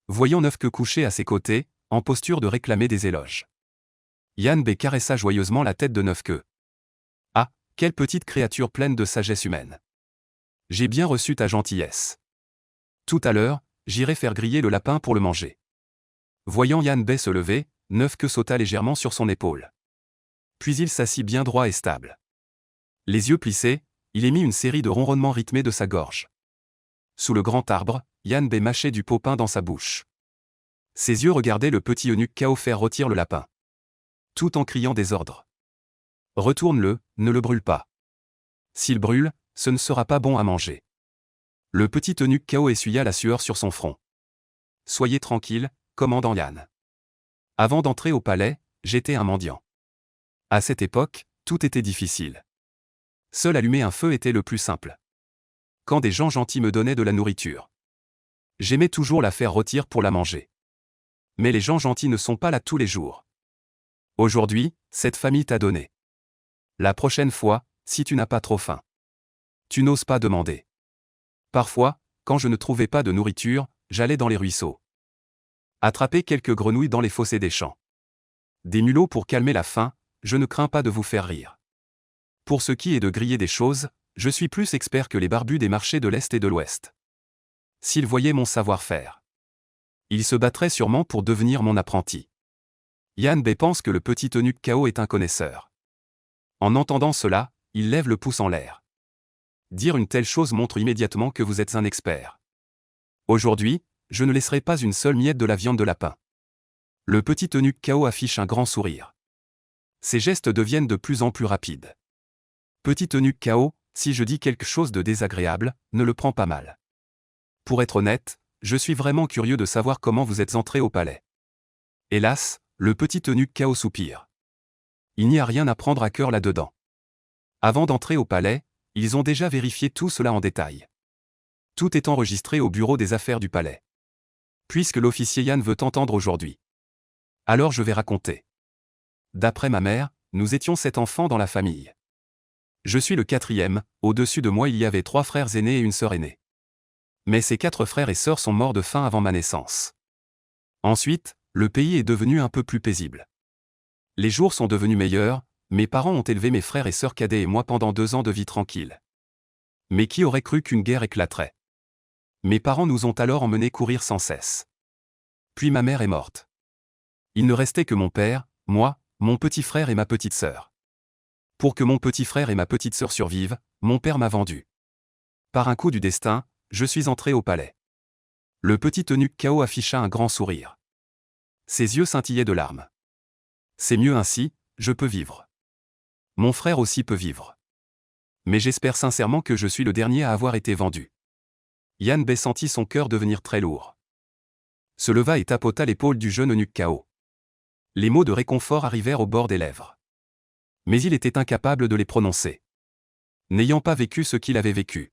A: Voyant 9 queues couchées à ses côtés, en posture de réclamer des éloges. Yan Bei caressa joyeusement la tête de 9 queues. Ah, quelle petite créature pleine de sagesse humaine. J'ai bien reçu ta gentillesse. Tout à l'heure, j'irai faire griller le lapin pour le manger. Voyant Yan Bei se lever, 9 queues sauta légèrement sur son épaule. Puis il s'assit bien droit et stable. Les yeux plissés, il émit une série de ronronnements rythmés de sa gorge. Sous le grand arbre, Yan Bei mâchait du pot peint dans sa bouche. Ses yeux regardaient le petit eunuque Kao faire rôtir le lapin. Tout en criant des ordres. Retourne-le, ne le brûle pas. S'il brûle, ce ne sera pas bon à manger. Le petit eunuque Kao essuya la sueur sur son front. Soyez tranquille, commandant Yan. Avant d'entrer au palais, j'étais un mendiant. À cette époque, tout était difficile. Seul allumer un feu était le plus simple. Quand des gens gentils me donnaient de la nourriture, j'aimais toujours la faire rôtir pour la manger. Mais les gens gentils ne sont pas là tous les jours. Aujourd'hui, cette famille t'a donné. La prochaine fois, si tu n'as pas trop faim, tu n'oses pas demander. Parfois, quand je ne trouvais pas de nourriture, j'allais dans les ruisseaux. Attraper quelques grenouilles dans les fossés des champs. Des mulots pour calmer la faim, je ne crains pas de vous faire rire. Pour ce qui est de griller des choses, je suis plus expert que les barbus des marchés de l'Est et de l'Ouest. S'ils voyaient mon savoir-faire, ils se battraient sûrement pour devenir mon apprenti. Yan Bei pense que le petit eunuque Kao est un connaisseur. En entendant cela, il lève le pouce en l'air. Dire une telle chose montre immédiatement que vous êtes un expert. Aujourd'hui, je ne laisserai pas une seule miette de la viande de lapin. Le petit eunuque Kao affiche un grand sourire. Ses gestes deviennent de plus en plus rapides. Petit eunuque Kao, si je dis quelque chose de désagréable, ne le prends pas mal. Pour être honnête, je suis vraiment curieux de savoir comment vous êtes entré au palais. Hélas, le petit eunuque Kao soupire. Il n'y a rien à prendre à cœur là-dedans. Avant d'entrer au palais, ils ont déjà vérifié tout cela en détail. Tout est enregistré au bureau des affaires du palais. Puisque l'officier Yan veut t'entendre aujourd'hui. Alors je vais raconter. D'après ma mère, nous étions 7 enfants dans la famille. Je suis le 4e, au-dessus de moi il y avait 3 frères aînés et une sœur aînée. Mais ces 4 frères et sœurs sont morts de faim avant ma naissance. Ensuite, le pays est devenu un peu plus paisible. Les jours sont devenus meilleurs, mes parents ont élevé mes frères et sœurs cadets et moi pendant 2 ans de vie tranquille. Mais qui aurait cru qu'une guerre éclaterait? Mes parents nous ont alors emmenés courir sans cesse. Puis ma mère est morte. Il ne restait que mon père, moi, mon petit frère et ma petite sœur. Pour que mon petit frère et ma petite sœur survivent, mon père m'a vendu. Par un coup du destin, je suis entré au palais. Le petit eunuque Kao afficha un grand sourire. Ses yeux scintillaient de larmes. C'est mieux ainsi, je peux vivre. Mon frère aussi peut vivre. Mais j'espère sincèrement que je suis le dernier à avoir été vendu. Yan Bei sentit son cœur devenir très lourd. Se leva et tapota l'épaule du jeune eunuque Kao. Les mots de réconfort arrivèrent au bord des lèvres. Mais il était incapable de les prononcer. N'ayant pas vécu ce qu'il avait vécu.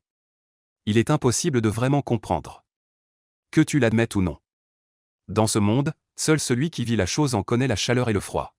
A: Il est impossible de vraiment comprendre. Que tu l'admettes ou non. Dans ce monde, seul celui qui vit la chose en connaît la chaleur et le froid.